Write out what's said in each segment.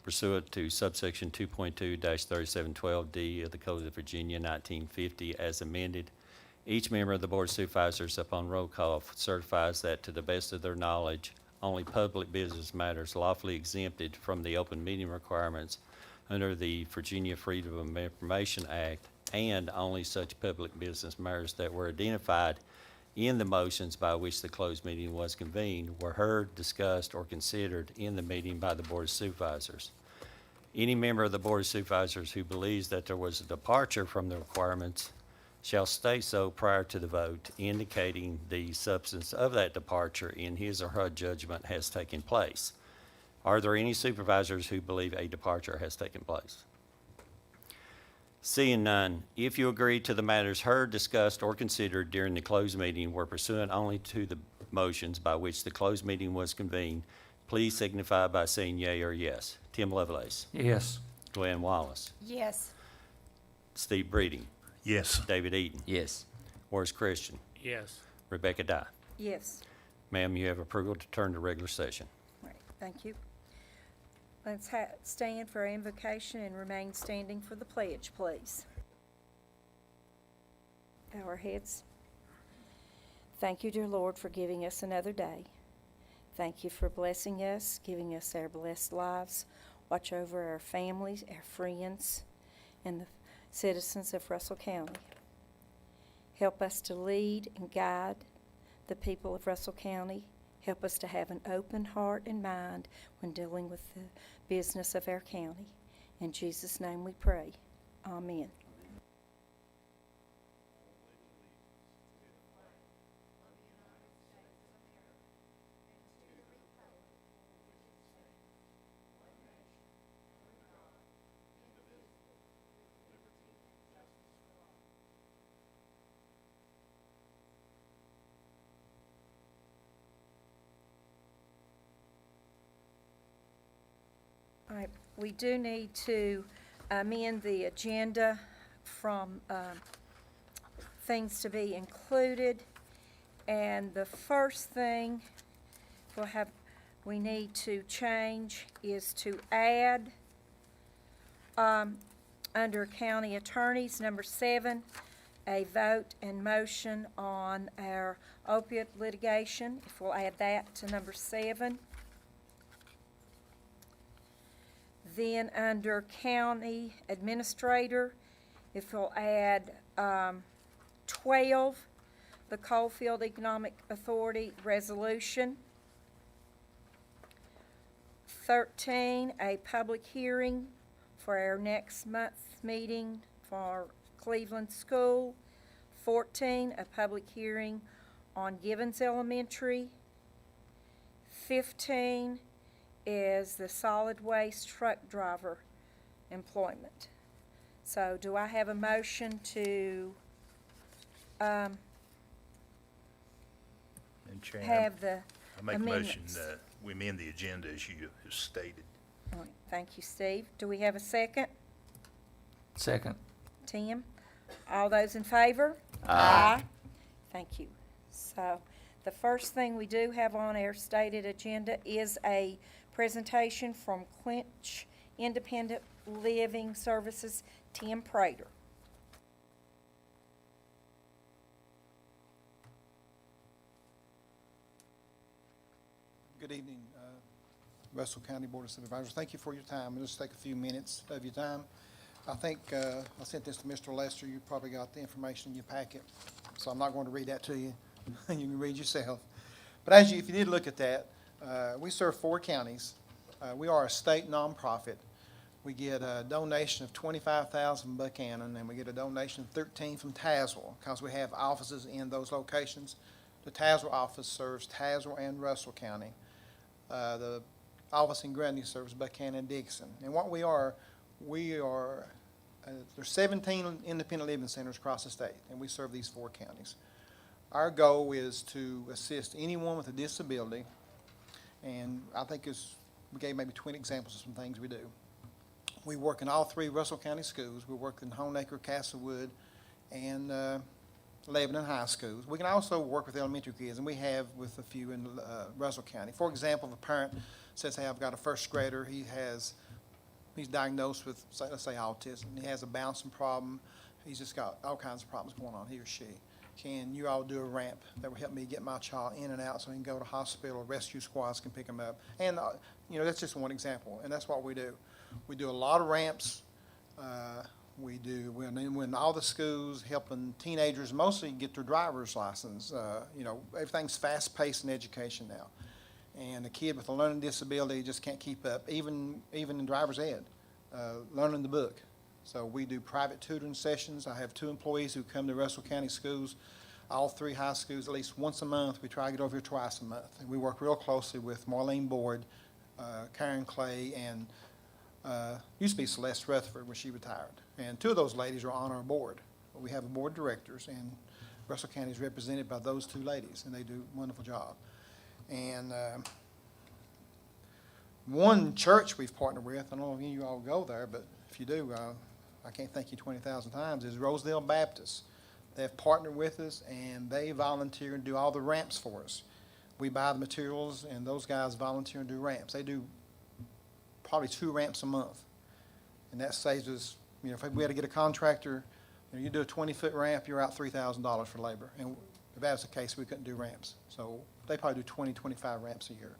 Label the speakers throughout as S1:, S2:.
S1: pursuant to subsection 2.2-3712D of the Code of Virginia 1950 as amended. Each member of the Board of Supervisors upon roll call certifies that to the best of their knowledge, only public business matters lawfully exempted from the open meeting requirements under the Virginia Freedom of Information Act, and only such public business matters that were identified in the motions by which the closed meeting was convened were heard, discussed, or considered in the meeting by the Board of Supervisors. Any member of the Board of Supervisors who believes that there was a departure from the requirements shall state so prior to the vote, indicating the substance of that departure in his or her judgment has taken place. Are there any supervisors who believe a departure has taken place? Seeing none, if you agree to the matters heard, discussed, or considered during the closed meeting were pursuant only to the motions by which the closed meeting was convened, please signify by saying yea or yes. Tim Lovelace.
S2: Yes.
S1: Glenn Wallace.
S3: Yes.
S1: Steve Breeding.
S4: Yes.
S1: David Eaton.
S2: Yes.
S1: Horace Christian.
S5: Yes.
S1: Rebecca Dye.
S3: Yes.
S1: Ma'am, you have approval to turn to regular session.
S3: All right, thank you. Let's stand for our invocation and remain standing for the pledge, please. Bow our heads. Thank you, dear Lord, for giving us another day. Thank you for blessing us, giving us our blessed lives. Watch over our families, our friends, and the citizens of Russell County. Help us to lead and guide the people of Russell County. Help us to have an open heart and mind when dealing with the business of our county. In Jesus' name we pray. Amen. All right, we do need to amend the agenda from things to be included. And the first thing we need to change is to add under county attorneys, number 7, a vote and motion on our opiate litigation. If we'll add that to number 7. Then under county administrator, if we'll add 12, the Coalfield Economic Authority resolution. 13, a public hearing for our next month's meeting for Cleveland School. 14, a public hearing on Givens Elementary. 15 is the solid waste truck driver employment. So do I have a motion to
S4: Madam Chair,
S3: have the
S4: I make a motion
S3: amendments?
S4: that we amend the agenda as you have stated.
S3: All right, thank you, Steve. Do we have a second?
S2: Second.
S3: Tim? All those in favor?
S2: Aye.
S3: Thank you. So the first thing we do have on our stated agenda is a presentation from Quench Independent Living Services, Tim Prater.
S6: Good evening, Russell County Board of Supervisors. Thank you for your time. I'll just take a few minutes of your time. I think I sent this to Mr. Lester. You probably got the information in your packet, so I'm not going to read that to you. You can read yourself. But if you did look at that, we serve 4 counties. We are a state nonprofit. We get a donation of $25,000 from Buchanan, and we get a donation of $13,000 from Tazewell, because we have offices in those locations. The Tazewell office serves Tazewell and Russell County. The office in Grundy serves Buchanan and Dixon. And what we are, there's 17 independent living centers across the state, and we serve these 4 counties. Our goal is to assist anyone with a disability, and I think we gave maybe 20 examples of some things we do. We work in all 3 Russell County schools. We work in Honeacre, Castlewood, and Lebanon High Schools. We can also work with elementary kids, and we have with a few in Russell County. For example, if a parent says, hey, I've got a first grader, he has he's diagnosed with, say, let's say autism, and he has a bouncing problem. He's just got all kinds of problems going on, he or she. Can you all do a ramp that would help me get my child in and out so he can go to hospital, rescue squads can pick him up? And, that's just one example, and that's what we do. We do a lot of ramps. We're in all the schools helping teenagers mostly get their driver's license. Everything's fast-paced in education now. And a kid with a learning disability just can't keep up, even in driver's ed, learning the book. So we do private tutoring sessions. I have 2 employees who come to Russell County schools, all 3 high schools, at least once a month. We try to get over here twice a month. And we work real closely with Marlene Board, Karen Clay, and used to be Celeste Rutherford when she retired. And 2 of those ladies are on our board. We have a board of directors, and Russell County is represented by those 2 ladies, and they do a wonderful job. And one church we've partnered with, I don't know if any of you all go there, but if you do, I can't thank you 20,000 times, is Rosedale Baptist. They've partnered with us, and they volunteer and do all the ramps for us. We buy the materials, and those guys volunteer and do ramps. They do probably 2 ramps a month, and that saves us, if we had to get a contractor, you do a 20-foot ramp, you're out $3,000 for labor. And if that was the case, we couldn't do ramps. So they probably do 20, 25 ramps a year.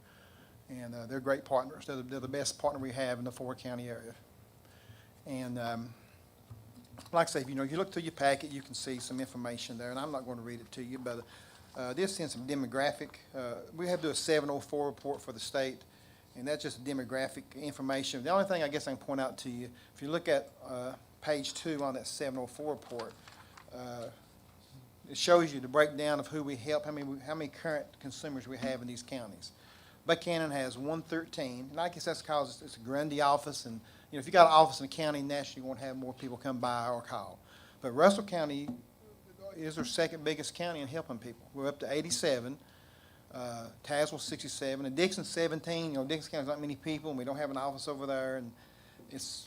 S6: And they're great partners. They're the best partner we have in the Ford County area. And like I say, if you look through your packet, you can see some information there, and I'm not going to read it to you, but this is some demographic. We have to do a 704 report for the state, and that's just demographic information. The only thing I guess I can point out to you, if you look at page 2 on that 704 report, it shows you the breakdown of who we help, how many current consumers we have in these counties. Buchanan has 113, and I guess that's because it's a Grundy office, and if you got an office in the county nationally, you want to have more people come by or call. But Russell County is our 2nd biggest county in helping people. We're up to 87, Tazewell 67, and Dixon 17. Dixon County's not many people, and we don't have an office over there, and it's,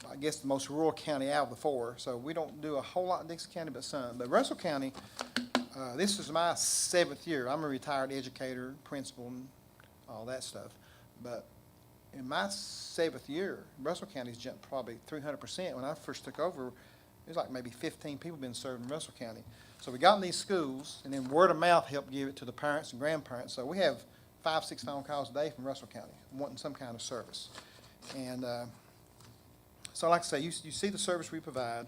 S6: I guess, the most rural county out of the 4, so we don't do a whole lot in Dixon County but some. But Russell County, this is my 7th year. I'm a retired educator, principal, and all that stuff. But in my 7th year, Russell County's jumped probably 300%. When I first took over, there's like maybe 15 people been served in Russell County. So we got in these schools, and then word of mouth helped give it to the parents and grandparents. So we have 5, 6 phone calls a day from Russell County wanting some kind of service. And so like I say, you see the service we provide,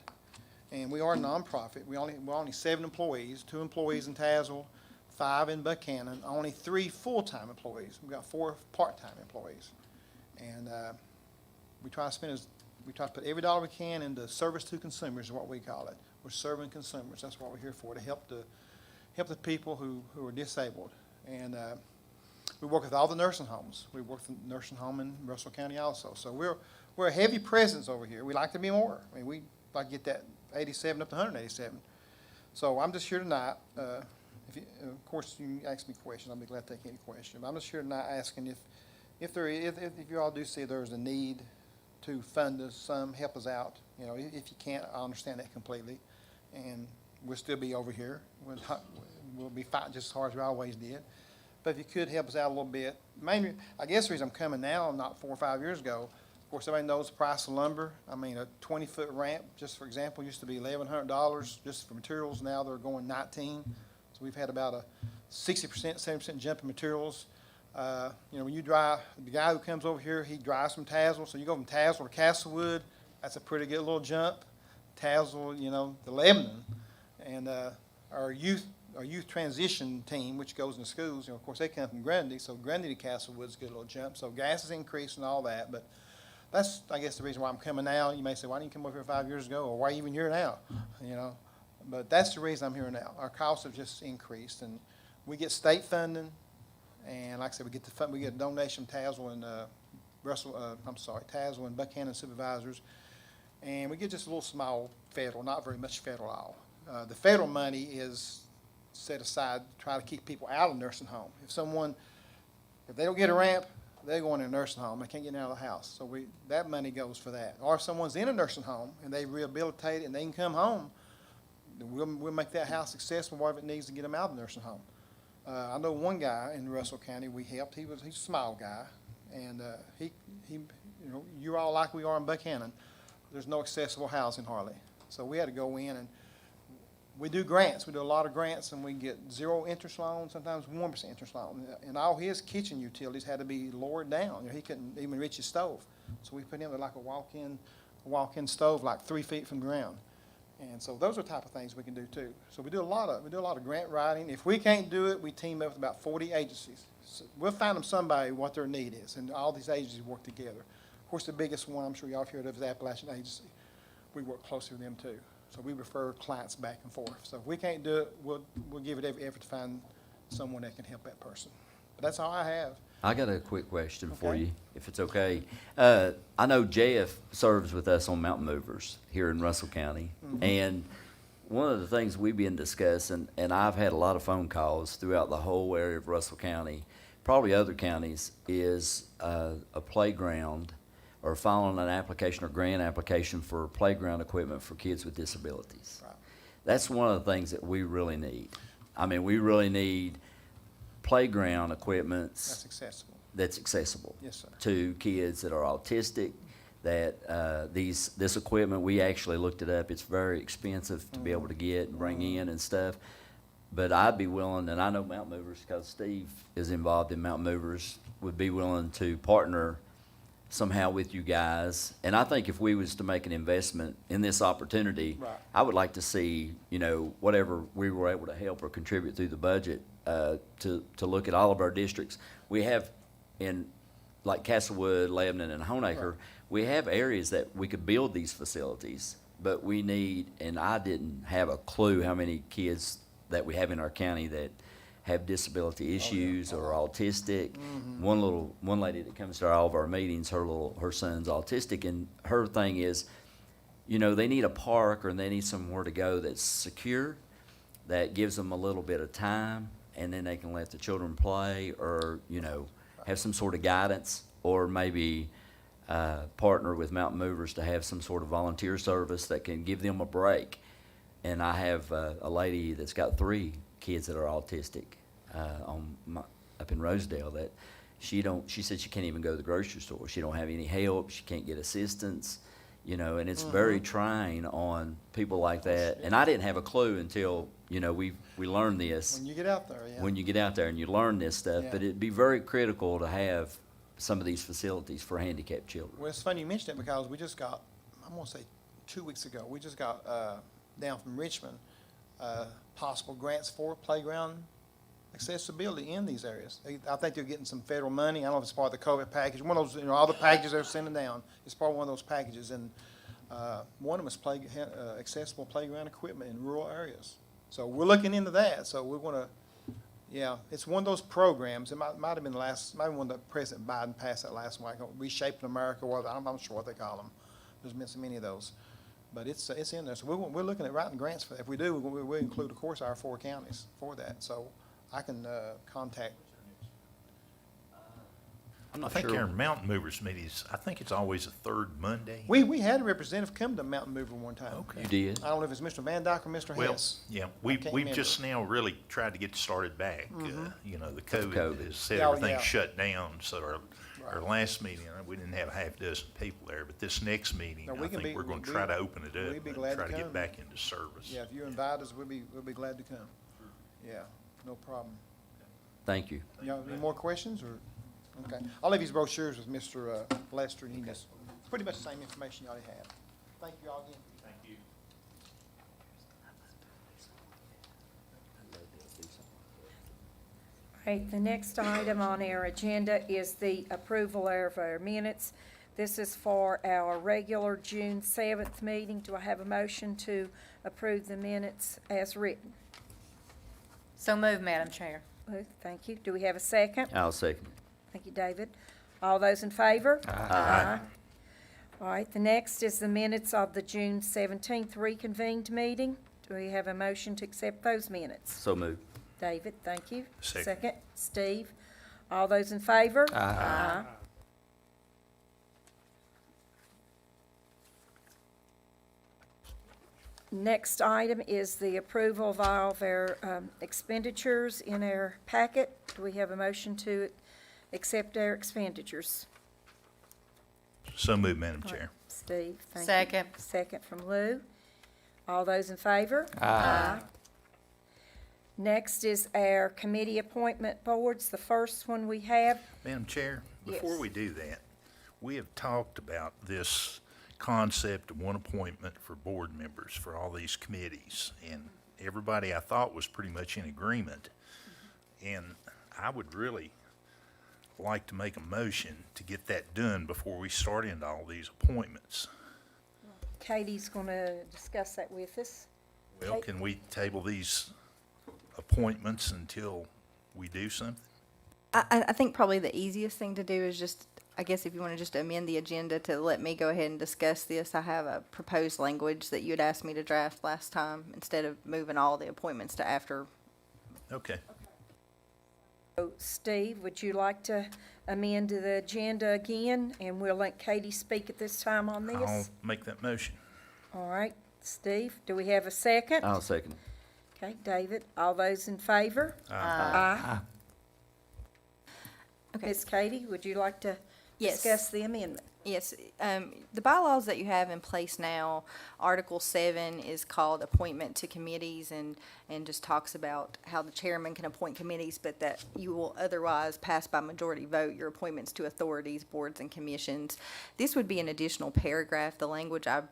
S6: and we are a nonprofit. We're only 7 employees, 2 employees in Tazewell, 5 in Buchanan, only 3 full-time employees. We've got 4 part-time employees. And we try to put every dollar we can into service to consumers is what we call it. We're serving consumers. That's what we're here for, to help the people who are disabled. And we work with all the nursing homes. We work with the nursing home in Russell County also. So we're a heavy presence over here. We like to be more. We like to get that 87 up to 187. So I'm just here tonight. Of course, you can ask me questions. I'll be glad to take any question. But I'm just here tonight asking if you all do see there's a need to fund us some, help us out. If you can't, I understand that completely. And we'll still be over here. We'll be fighting just as hard as we always did. But if you could help us out a little bit. Mainly, I guess the reason I'm coming now, not 4 or 5 years ago, of course, everybody knows the price of lumber. A 20-foot ramp, just for example, used to be $1,100 just for materials. Now they're going $19. So we've had about a 60%, 70% jump in materials. When you drive, the guy who comes over here, he drives from Tazewell. So you go from Tazewell to Castlewood, that's a pretty good little jump. Tazewell, to Lebanon. And our youth transition team, which goes into schools, of course, they come from Grundy. So Grundy to Castlewood's a good little jump. So gas is increasing and all that. But that's, I guess, the reason why I'm coming now. You may say, why didn't you come over here 5 years ago? Or why are you even here now? But that's the reason I'm here now. Our costs have just increased. And we get state funding. And like I said, we get a donation from Tazewell and Tazewell and Buchanan Supervisors, and we get just a little small federal, not very much federal at all. The federal money is set aside to try to keep people out of nursing home. If they don't get a ramp, they're going to a nursing home. They can't get out of the house. So that money goes for that. Or if someone's in a nursing home and they rehabilitate and they can come home, then we'll make that house successful, whatever it needs to get them out of the nursing home. I know one guy in Russell County we helped. He's a small guy, And you're all like we are in Buchanan. There's no accessible housing hardly. So we had to go in and we do grants. We do a lot of grants, and we get 0 interest loans, sometimes 1% interest loan. And all his kitchen utilities had to be lowered down. He couldn't even reach his stove. So we put him with like a walk-in stove, like 3 feet from the ground. And so those are the type of things we can do too. So we do a lot of grant writing. If we can't do it, we team up with about 40 agencies. So we'll find them somebody what their need is, and all these agencies work together. Of course, the biggest one I'm sure y'all have heard of is the Appalachian Agency. We work closely with them too. So we refer clients back and forth. So if we can't do it, we'll give it every effort to find someone that can help that person. But that's all I have.
S5: I got a quick question for
S6: Okay.
S5: you, if it's okay. I know JF serves with us on Mountain Movers here in Russell County. And one of the things we've been discussing, and I've had a lot of phone calls throughout the whole area of Russell County, probably other counties, is a playground or filing an application or grant application for playground equipment for kids with disabilities.
S6: Right.
S5: That's one of the things that we really need. I mean, we really need playground equipment
S6: That's accessible.
S5: that's accessible
S6: Yes, sir.
S5: to kids that are autistic, that this equipment, we actually looked it up, it's very expensive to be able to get and bring in and stuff. But I'd be willing, and I know Mountain Movers, because Steve is involved in Mountain Movers, would be willing to partner somehow with you guys. And I think if we was to make an investment in this opportunity,
S6: Right.
S5: I would like to see, whatever we were able to help or contribute through the budget, to look at all of our districts. We have in, like Castlewood, Lebanon, and Honaker,
S6: Right.
S5: we have areas that we could build these facilities, but we need, and I didn't have a clue how many kids that we have in our county that have disability issues or autistic. One lady that comes to all of our meetings, her son's autistic, and her thing is, they need a park or they need somewhere to go that's secure, that gives them a little bit of time, and then they can let the children play or, have some sort of guidance, or maybe partner with Mountain Movers to have some sort of volunteer service that can give them a break. And I have a lady that's got 3 kids that are autistic up in Rosedale that she said she can't even go to the grocery store. She don't have any help. She can't get assistance, and it's very trying on people like that. And I didn't have a clue until, we learned this.
S6: When you get out there, yeah.
S5: When you get out there and you learn this stuff, but
S6: Yeah.
S5: it'd be very critical to have some of these facilities for handicapped children.
S6: Well, it's funny you mentioned it because we just got, I'm gonna say 2 weeks ago, we just got, down from Richmond, possible grants for playground accessibility in these areas. I think they're getting some federal money. I don't know if it's part of the COVID package. One of those, all the packages they're sending down, it's part of one of those packages. And, one of them is accessible playground equipment in rural areas. So we're looking into that. So we wanna, yeah, it's one of those programs. It might have been maybe one that President Biden passed that last week, Reshaping America, or I'm not sure what they call them. There's been so many of those. But it's in there. So we're looking at writing grants for that. If we do, we'll include, of course, our 4 counties for that. So I can contact.
S5: I'm
S4: I
S5: not
S4: think
S5: sure.
S4: our Mountain Movers meetings, I think it's always the 3rd Monday.
S6: We had a representative come to Mountain Mover one time.
S4: Okay.
S5: You did?
S6: I don't know if it's Mr. Van Dyke or Mr.
S4: Well,
S6: Hess.
S4: yeah,
S6: can't
S4: we've
S6: remember.
S4: just now really tried to get started back. The
S5: COVID.
S4: COVID has said
S6: Yeah,
S4: everything's
S6: yeah.
S4: shut down, so our
S6: Right.
S4: last meeting, we didn't have a half dozen people there, but this next meeting,
S6: No,
S4: I
S6: we can
S4: think
S6: be-
S4: we're gonna
S6: we'd
S4: try
S6: be-
S4: to open it up
S6: we'd be
S4: and
S6: glad
S4: try
S6: to
S4: to get
S6: come.
S4: back into service.
S6: Yeah, if you invite us, we'll be glad to come. Yeah, no problem.
S5: Thank you.
S6: Y'all, any more questions, or, okay. I'll leave these brochures with Mr. Lester, and he just, pretty much the same information you already have. Thank you all again.
S4: Thank you.
S3: All right, the next item on our agenda is the approval of our minutes. This is for our regular June 7th meeting. Do I have a motion to approve the minutes as written?
S2: So moved, Madam Chair.
S3: Well, thank you. Do we have a second?
S5: I'll second.
S3: Thank you, David. All those in favor?
S5: Aye.
S3: All right, the next is the minutes of the June 17th reconvened meeting. Do we have a motion to accept those minutes?
S5: So moved.
S3: David, thank you.
S4: Second.
S3: Steve. All those in favor?
S5: Aye.
S3: Next item is the approval of all of our expenditures in our packet. Do we have a motion to accept our expenditures?
S4: So moved, Madam Chair.
S3: Steve, thank you.
S2: Second.
S3: Second from Lou. All those in favor? Aye. Next is our committee appointment boards. The first one we have,
S4: Madam Chair, before
S3: Yes.
S4: we do that, we have talked about this concept of one appointment for board members for all these committees, and everybody I thought was pretty much in agreement. And I would really like to make a motion to get that done before we start into all these appointments.
S3: Katie's going to discuss that with us.
S4: Well, can we table these appointments until we do something?
S7: I think probably the easiest thing to do is just, I guess if you want to just amend the agenda to let me go ahead and discuss this, I have a proposed language that you had asked me to draft last time, instead of moving all the appointments to after.
S4: Okay.
S3: So, Steve, would you like to amend the agenda again? And we'll let Katie speak at this time on
S4: I'll
S3: this.
S4: make that motion.
S3: All right, Steve, do we have a second?
S5: I'll second.
S3: Okay, David, all those in favor? Aye.
S7: Okay.
S3: Ms. Katie, would you like to
S7: Yes.
S3: discuss the amendment?
S7: Yes, the bylaws that you have in place now, Article 7 is called Appointment to Committees, and just talks about how the chairman can appoint committees, but that you will otherwise pass by majority vote your appointments to authorities, boards, and commissions. This would be an additional paragraph, the language I've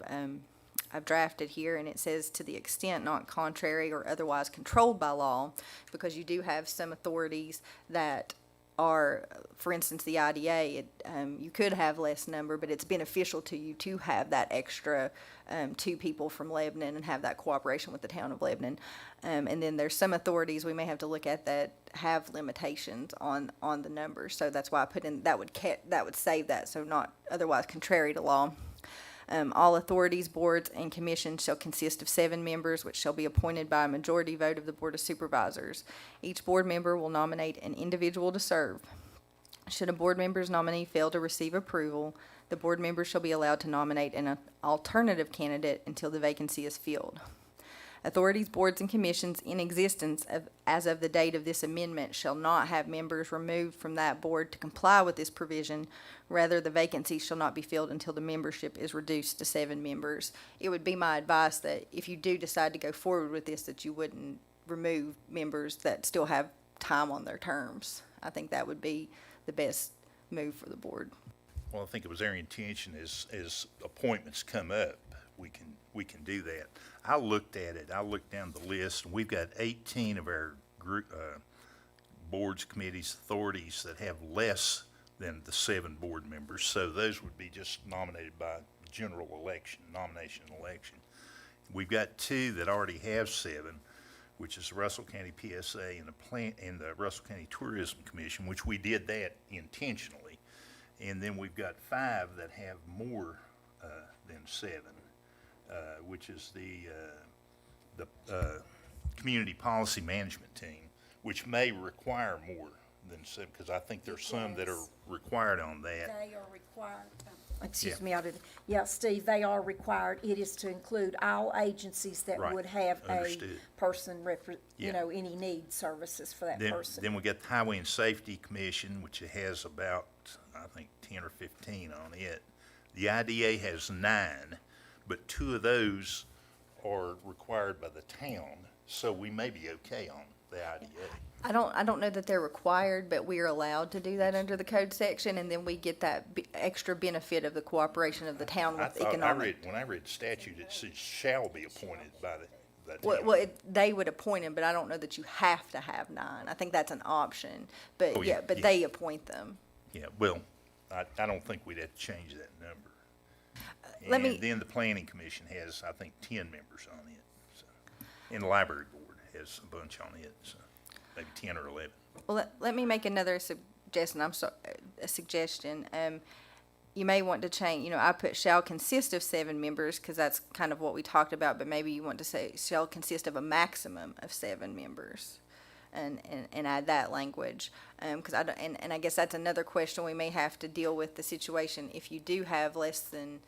S7: drafted here, and it says, to the extent not contrary or otherwise controlled by law, because you do have some authorities that are, for instance, the IDA, you could have less number, but it's beneficial to you to have that extra 2 people from Lebanon and have that cooperation with the town of Lebanon. And then there's some authorities we may have to look at that have limitations on the numbers. So that's why I put in, that would save that, so not otherwise contrary to law. All authorities, boards, and commissions shall consist of 7 members, which shall be appointed by a majority vote of the Board of Supervisors. Each board member will nominate an individual to serve. Should a board member's nominee fail to receive approval, the board member shall be allowed to nominate an alternative candidate until the vacancy is filled. Authorities, boards, and commissions in existence as of the date of this amendment shall not have members removed from that board to comply with this provision. Rather, the vacancy shall not be filled until the membership is reduced to 7 members. It would be my advice that if you do decide to go forward with this, that you wouldn't remove members that still have time on their terms. I think that would be the best move for the board.
S4: Well, I think it was their intention as appointments come up, we can do that. I looked at it, I looked down the list, and we've got 18 of our group, boards, committees, authorities that have less than the 7 board members. So those would be just nominated by general election, nomination and election. We've got 2 that already have 7, which is the Russell County PSA and the Russell County Tourism Commission, which we did that intentionally. And then we've got 5 that have more than 7, which is the Community Policy Management Team, which may require more than 7, because I think there's some that are required on that.
S3: They are required, excuse me, yeah, Steve, they are required. It is to include all agencies that
S4: Right,
S3: would have a
S4: understood.
S3: person,
S4: Yeah.
S3: any need services for that
S4: Then
S3: person.
S4: we got the Highway and Safety Commission, which has about, I think, 10 or 15 on it. The IDA has 9, but 2 of those are required by the town, so we may be okay on the IDA.
S7: I don't know that they're required, but we are allowed to do that under the code section, and then we get that extra benefit of the cooperation of the town
S4: I
S7: with
S4: thought,
S7: economic.
S4: when I read statute, it says shall be appointed by the
S7: Well,
S4: town.
S7: they would appoint them, but I don't know that you have to have 9. I think that's an option, but
S4: Oh, yeah,
S7: yeah, but
S4: yeah.
S7: they appoint them.
S4: Yeah, well, I don't think we'd have to change that number.
S7: let me-
S4: And then the Planning Commission has, I think, 10 members on it, so. And the Library Board has a bunch on it, so maybe 10 or 11.
S7: Well, let me make another suggestion. A suggestion. You may want to change, I put shall consist of 7 members, because that's kind of what we talked about, but maybe you want to say shall consist of a maximum of 7 members. And add that language, because I guess that's another question we may have to deal with, the situation if you do have less than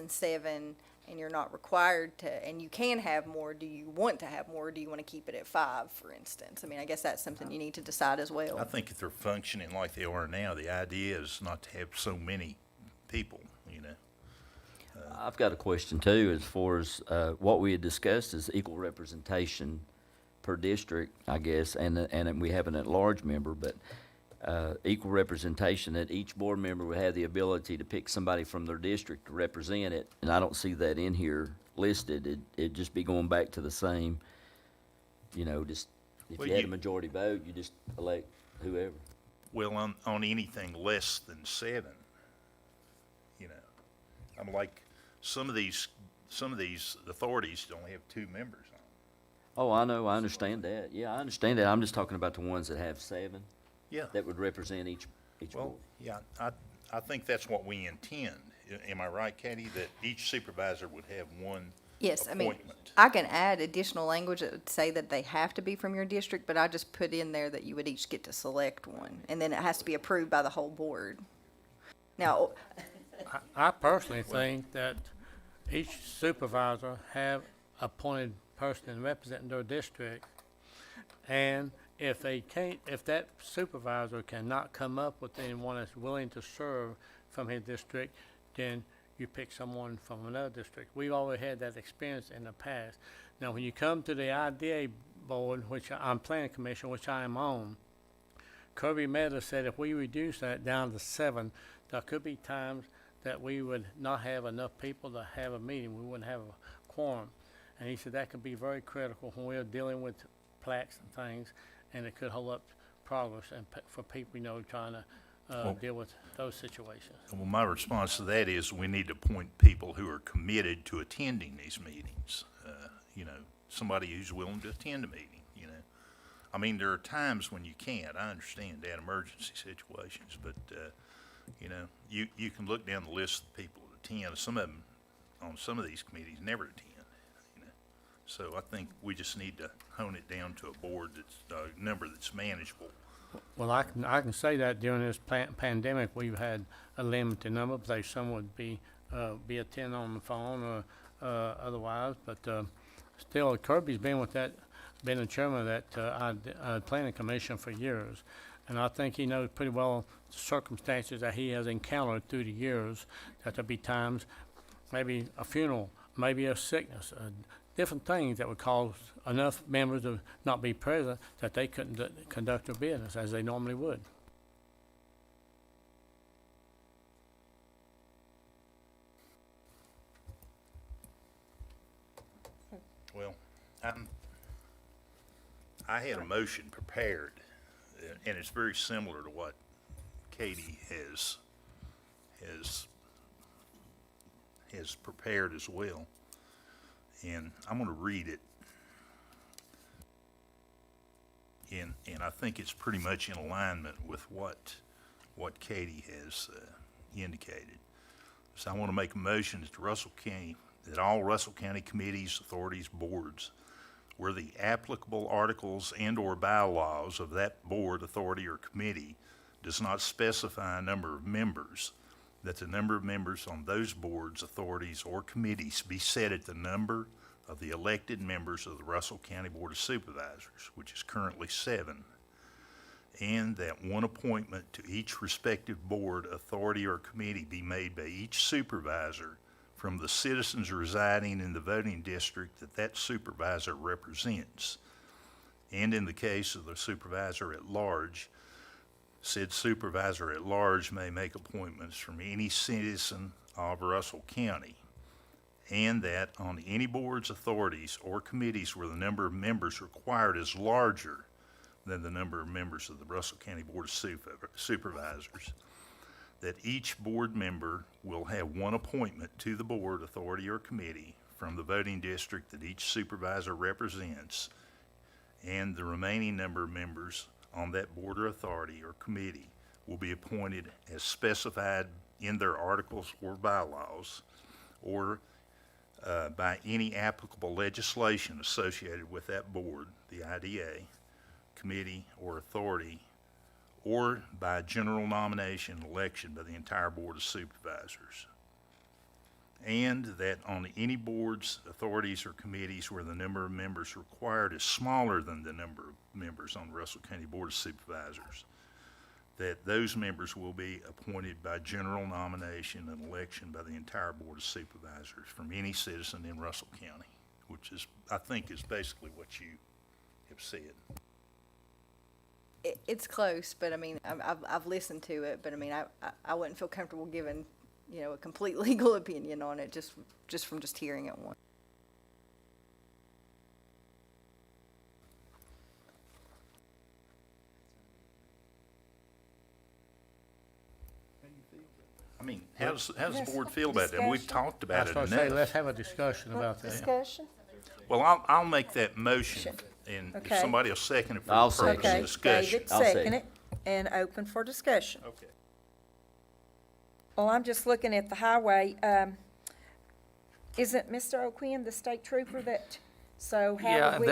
S7: 7, and you're not required to, and you can have more, do you want to have more, or do you want to keep it at 5, for instance? I mean, I guess that's something you need to decide as well.
S4: I think if they're functioning like they are now, the idea is not to have so many people, you know.
S5: I've got a question too, as far as, what we had discussed is equal representation per district, I guess, and we have an at-large member, but, equal representation, that each board member would have the ability to pick somebody from their district to represent it, and I don't see that in here listed. It'd just be going back to the same, you know, just, if
S4: Well,
S5: you had
S4: you-
S5: a majority vote, you just elect whoever.
S4: Well, on anything less than 7, you know. I'm like, some of these authorities only have 2 members on.
S5: Oh, I know, I understand that. Yeah, I understand that. I'm just talking about the ones that have 7,
S4: Yeah.
S5: that would represent each
S4: Well,
S5: board.
S4: yeah, I think that's what we intend. Am I right, Katie, that each supervisor would have one
S7: Yes, I mean,
S4: appointment?
S7: I can add additional language that would say that they have to be from your district, but I just put in there that you would each get to select one, and then it has to be approved by the whole board. Now,
S8: I personally think that each supervisor have appointed person representing their district. And if they can't, if that supervisor cannot come up with anyone that's willing to serve from his district, then you pick someone from another district. We've already had that experience in the past. Now, when you come to the IDA board, which I'm planning commission, which I am on, Kirby Meta said if we reduce that down to 7, there could be times that we would not have enough people to have a meeting. We wouldn't have a quorum. And he said that could be very critical when we're dealing with plaques and things, and it could hold up progress and for people, you know, trying to deal with those situations.
S4: Well, my response to that is we need to appoint people who are committed to attending these meetings. You know, somebody who's willing to attend a meeting, you know. I mean, there are times when you can't. I understand that, emergency situations, but, you know, you can look down the list of people that attend. Some of them on some of these committees never attend, you know. So I think we just need to hone it down to a board that's, a number that's manageable.
S8: Well, I can say that during this pandemic, we've had a limited number, but some would be attending on the phone or otherwise, but still, Kirby's been the chairman of that planning commission for years, and I think he knows pretty well the circumstances that he has encountered through the years, that there'll be times, maybe a funeral, maybe a sickness, different things that would cause enough members to not be present that they couldn't conduct their business as they normally would.
S4: Well, I had a motion prepared, and it's very similar to what Katie has prepared as well. And I'm gonna read it. And I think it's pretty much in alignment with what Katie has indicated. So I want to make a motion that all Russell County committees, authorities, boards, where the applicable articles and/or bylaws of that board, authority, or committee does not specify a number of members, that the number of members on those boards, authorities, or committees be set at the number of the elected members of the Russell County Board of Supervisors, which is currently 7, and that one appointment to each respective board, authority, or committee be made by each supervisor from the citizens residing in the voting district that that supervisor represents. And in the case of the supervisor at large, said supervisor at large may make appointments from any citizen of Russell County. And that on any boards, authorities, or committees where the number of members required is larger than the number of members of the Russell County Board of Supervisors, that each board member will have one appointment to the board, authority, or committee from the voting district that each supervisor represents, and the remaining number of members on that board or authority or committee will be appointed as specified in their articles or bylaws, or by any applicable legislation associated with that board, the IDA, committee, or authority, or by general nomination and election by the entire Board of Supervisors. And that on any boards, authorities, or committees where the number of members required is smaller than the number of members on the Russell County Board of Supervisors, that those members will be appointed by general nomination and election by the entire Board of Supervisors from any citizen in Russell County, which is, I think, is basically what you have said.
S7: It's close, but I mean, I've listened to it, but I mean, I wouldn't feel comfortable giving, a complete legal opinion on it just from hearing it once.
S4: I mean, how does the board feel about that? We've
S3: Discussion?
S4: talked
S8: I
S4: about
S8: was
S4: it
S8: gonna say,
S4: enough.
S8: let's have a discussion about that.
S3: Discussion?
S4: Well, I'll make that motion, and if
S3: Okay.
S4: somebody will second it for
S5: I'll
S4: the
S5: second
S4: purpose of
S3: Okay,
S4: discussion.
S3: David,
S5: I'll
S3: second
S5: second.
S3: it, and open for discussion.
S4: Okay.
S3: Well, I'm just looking at the highway, isn't Mr. O'Quinn the state trooper that, so how
S9: Yeah,
S3: would
S9: and
S3: we,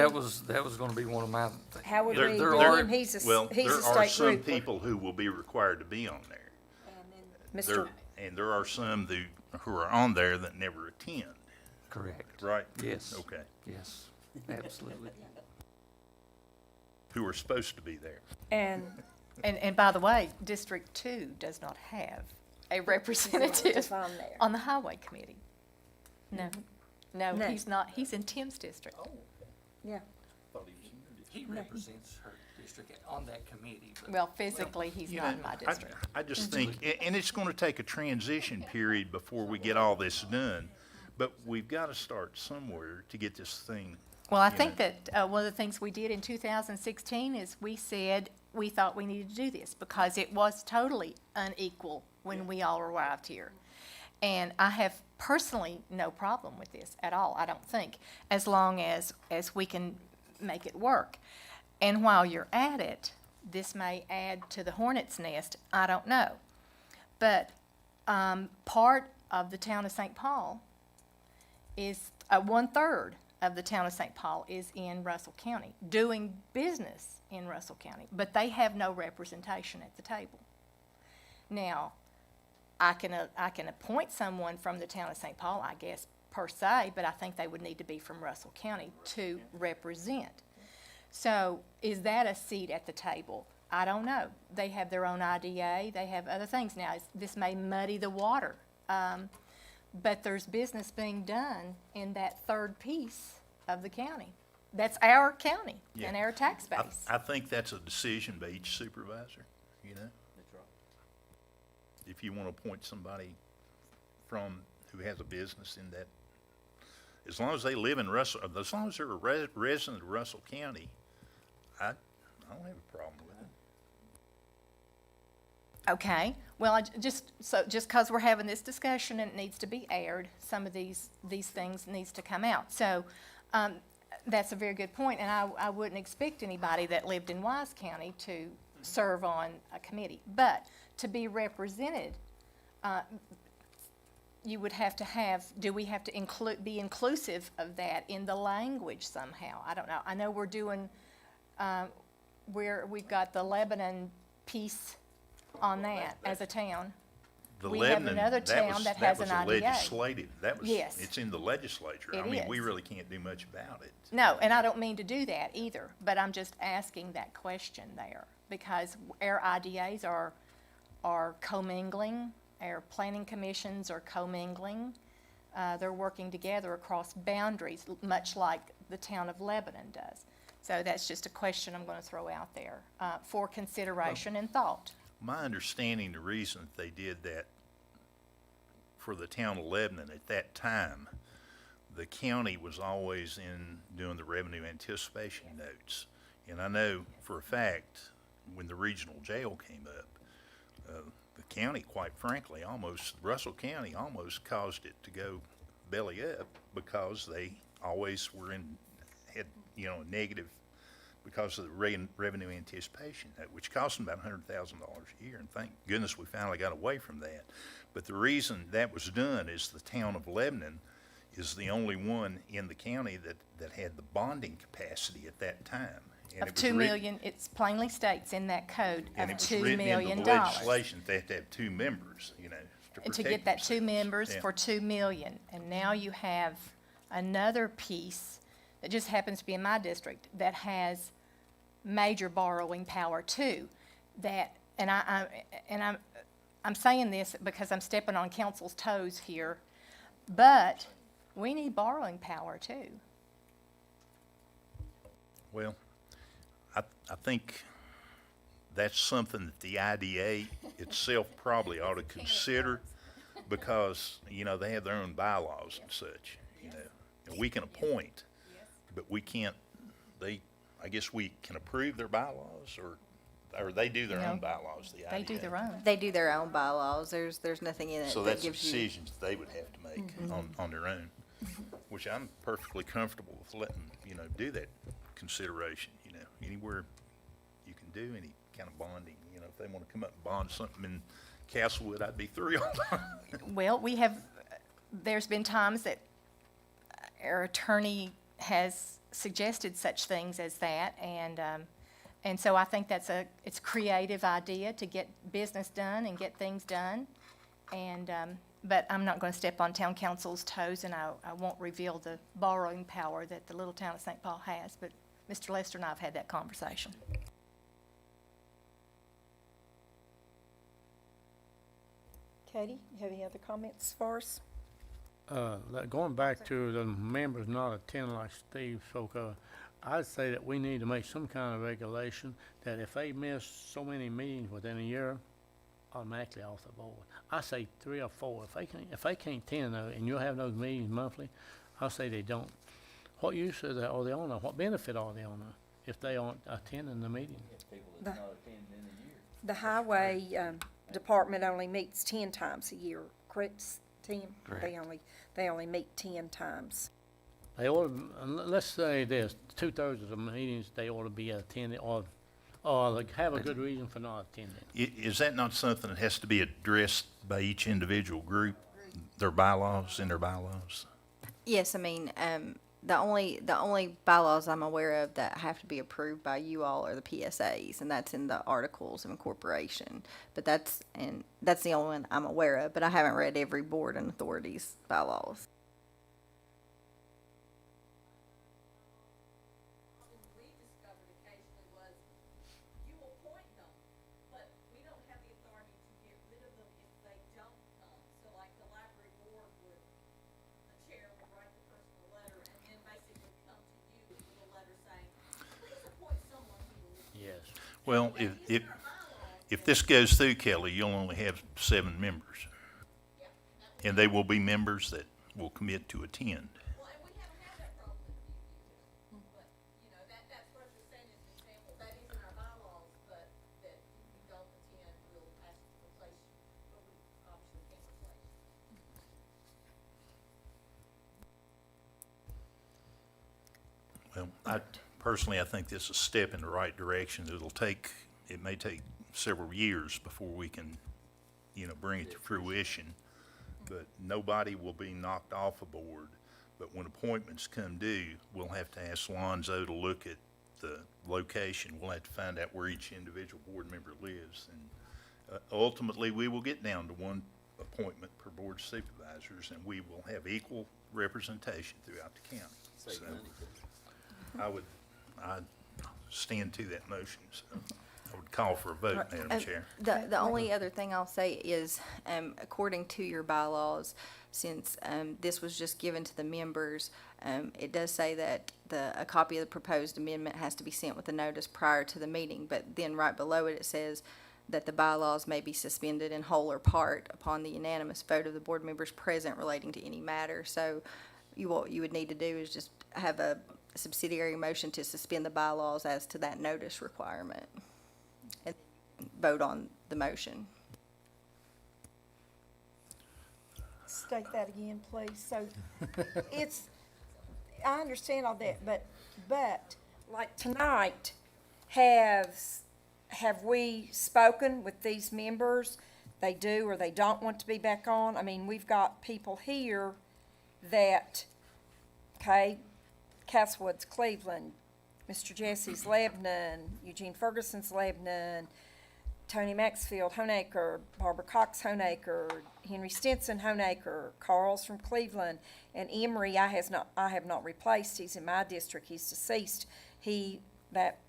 S9: that was gonna be one of my things.
S3: how would
S4: There-
S3: we
S4: there
S3: do
S4: are-
S3: him? He's a
S4: Well,
S3: state
S4: there are some
S3: trooper.
S4: people who will be required to be on there.
S3: Mr.
S4: And there are some who are on there that never attend,
S9: Correct.
S4: right?
S9: Yes.
S4: Okay,
S9: Yes, absolutely.
S4: who are supposed to be there.
S2: And by the way, District 2 does not have a representative
S3: on there.
S2: on the Highway Committee. No, no,
S3: No.
S2: he's not. He's in Tim's district.
S3: Yeah,
S9: He represents her district on that committee, but.
S2: Well, physically, he's not in my district.
S4: I just think, and it's gonna take a transition period before we get all this done, but we've gotta start somewhere to get this thing.
S2: Well, I
S4: you
S2: think
S4: know.
S2: that one of the things we did in 2016 is we said we thought we needed to do this because it was totally unequal when we all arrived here. And I have personally no problem with this at all, I don't think, as long as we can make it work. And while you're at it, this may add to the hornet's nest, I don't know. But part of the town of St. Paul is, 1/3 of the town of St. Paul is in Russell County, doing business in Russell County, but they have no representation at the table. Now, I can appoint someone from the town of St. Paul, I guess, per se, but I think they would need to be from Russell County to represent. So is that a seat at the table? I don't know. They have their own IDA, they have other things. Now, this may muddy the water, but there's business being done in that third piece of the county. That's our county and
S4: Yeah.
S2: our tax base.
S4: I think that's a decision by each supervisor, you know? That's right. If you want to appoint somebody who has a business in that, as long as they live in Russell, as long as they're a resident of Russell County, I don't have a problem with it.
S2: Okay, well, just 'cause we're having this discussion and it needs to be aired, some of these things needs to come out. So, that's a very good point, and I wouldn't expect anybody that lived in Wise County to serve on a committee. But to be represented, you would have to do we have to be inclusive of that in the language somehow? I don't know. I know we're doing, we've got the Lebanon piece on that as a town.
S4: The
S2: We have
S4: Lebanon,
S2: another town that has an
S4: That was
S2: IDA.
S4: a legislative,
S2: Yes.
S4: it's in the legislature.
S2: It
S4: I mean, we
S2: is.
S4: really can't do much about it.
S2: No, and I don't mean to do that either, but I'm just asking that question there, because our IDAs are commingling, our planning commissions are commingling. They're working together across boundaries, much like the town of Lebanon does. So that's just a question I'm gonna throw out there, for consideration and thought.
S4: My understanding, the reason that they did that for the town of Lebanon at that time, the county was always in doing the revenue anticipation notes. And I know for a fact, when the regional jail came up, the county, quite frankly, Russell County almost caused it to go belly up because they always had a negative because of the revenue anticipation, which cost them about $100,000 a year. And thank goodness we finally got away from that. But the reason that was done is the town of Lebanon is the only one in the county that had the bonding capacity at that time. And
S2: Of
S4: it was
S2: 2
S4: writ-
S2: million, it plainly states in that code
S4: And
S2: of
S4: it was
S2: $2
S4: written into
S2: million.
S4: the legislation that they have to have two members,
S2: And to
S4: protect
S2: get that 2
S4: themselves.
S2: members
S4: Yeah.
S2: for 2 million. And now you have another piece that just happens to be in my district that has major borrowing power too. That, and I'm saying this because I'm stepping on council's toes here, but we need borrowing power too.
S4: Well, I think that's something that the IDA itself probably ought to consider, because, you know, they have their own bylaws and such, you know. And we can appoint, but we can't, I guess we can approve their bylaws, or they do their
S2: No.
S4: own bylaws, the IDA.
S2: They do their own.
S7: They do their own bylaws. There's nothing in it
S4: So
S7: that
S4: that's
S7: gives you.
S4: decisions they would have to make on their own, which I'm perfectly comfortable with letting, you know, do that consideration, you know. Anywhere you can do any kind of bonding, you know, if they want to come up and bond something in Castlewood, I'd be thrilled.
S2: Well, there's been times that our attorney has suggested such things as that, and so I think it's a creative idea to get business done and get things done, but I'm not going to step on town council's toes, and I won't reveal the borrowing power that the little town of St. Paul has, but Mr. Lester and I have had that conversation.
S3: Katie, you have any other comments for us?
S8: Going back to the members not attending like Steve spoke of, I'd say that we need to make some kind of regulation that if they miss so many meetings within a year, automatically off the board. I say 3 or 4. If they can't attend those, and you'll have those meetings monthly, I say they don't. What use is that, or the owner, what benefit are the owner if they aren't attending the meeting?
S3: The highway department only meets 10 times a year, correct, Tim?
S5: Correct.
S3: They only meet 10 times.
S8: They ought to, let's say this, 2/3 of the meetings, they ought to be attended, or like have a good reason for not attending.
S4: Is that not something that has to be addressed by each individual group, their bylaws?
S7: Yes, I mean, the only bylaws I'm aware of that have to be approved by you all are the PSAs, and that's in the Articles of Incorporation. But that's the only one I'm aware of, but I haven't read every board and authority's bylaws.
S10: We discovered occasionally was you appoint them, but we don't have the authority to get rid of them if they don't come. So like the library board would, the chair would write the person a letter and then basically come to you with a letter saying, please appoint someone who will.
S8: Yes.
S4: Well, if this goes through, Kelly, you'll only have 7 members. And they will be members that will commit to attend.
S10: Well, and we haven't had that problem in a few years. But, you know, that's what you're saying is an example. That is in our bylaws, but that if you don't attend, we'll ask to replace you. But we obviously can't replace you.
S4: Well, I think this is a step in the right direction. It may take several years before we can, you know, bring it to fruition. But nobody will be knocked off a board. But when appointments come due, we'll have to ask Lonzo to look at the location. We'll have to find out where each individual board member lives. And ultimately, we will get down to 1 appointment per board of supervisors, and we will have equal representation throughout the county. So I'd stand to that motion, so I would call for a vote, Madam Chair.
S7: The only other thing I'll say is, according to your bylaws, since this was just given to the members, it does say that a copy of the proposed amendment has to be sent with a notice prior to the meeting, but then right below it, it says that the bylaws may be suspended in whole or part upon the unanimous vote of the board members present relating to any matter. So what you would need to do is just have a subsidiary motion to suspend the bylaws as to that notice requirement and vote on the motion.
S3: State that again, please. So I understand all that, but like tonight, have we spoken with these members? They do or they don't want to be back on? I mean, we've got people here that, okay, Castlewood's Cleveland, Mr. Jesse's Lebanon, Eugene Ferguson's Lebanon, Tony Maxfield, Honaker, Barbara Cox, Honaker, Henry Stinson, Honaker, Carl's from Cleveland, and Emery, I have not replaced. He's in my district. He's deceased.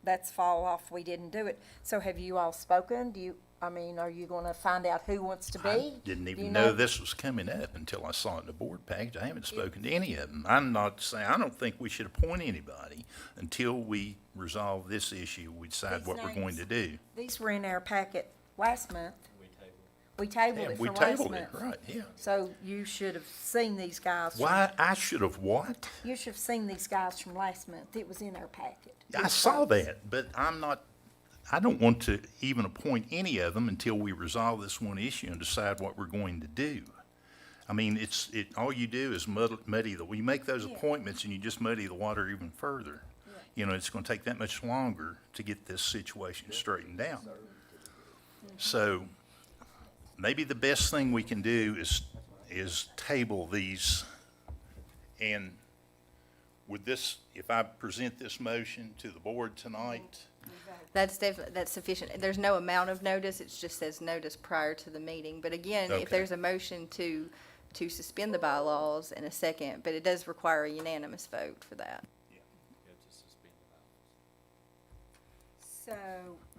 S3: That's fall off. We didn't do it. So have you all spoken? Are you gonna find out who wants to be?
S4: I didn't
S3: Do
S4: even
S3: you
S4: know this was coming up until I saw it in the board package. I haven't spoken to any of them. I'm not saying, I don't think we should appoint anybody until we resolve this issue, we decide
S3: These
S4: what we're going
S3: names.
S4: to do.
S3: These were in our packet last month. We tabled
S4: Yeah,
S3: it for
S4: we
S3: last
S4: tabled it,
S3: month.
S4: right, yeah.
S3: So you should have seen these guys.
S4: Why, I should have what?
S3: You should have seen these guys from last month. It was in our packet.
S4: I saw that, but I don't want to even appoint any of them until we resolve this one issue and decide what we're going to do. I mean, all you do is you make those
S3: Yeah.
S4: appointments and you just muddy the water even further. You know, it's gonna take that much longer to get this situation straightened out. So, maybe the best thing we can do is table these, and with this, if I present this motion to the board tonight,
S7: That's sufficient. There's no amount of notice, it just says notice prior to the meeting. But again,
S4: Okay.
S7: if there's a motion to suspend the bylaws in a second, but it does require a unanimous vote for that.
S3: So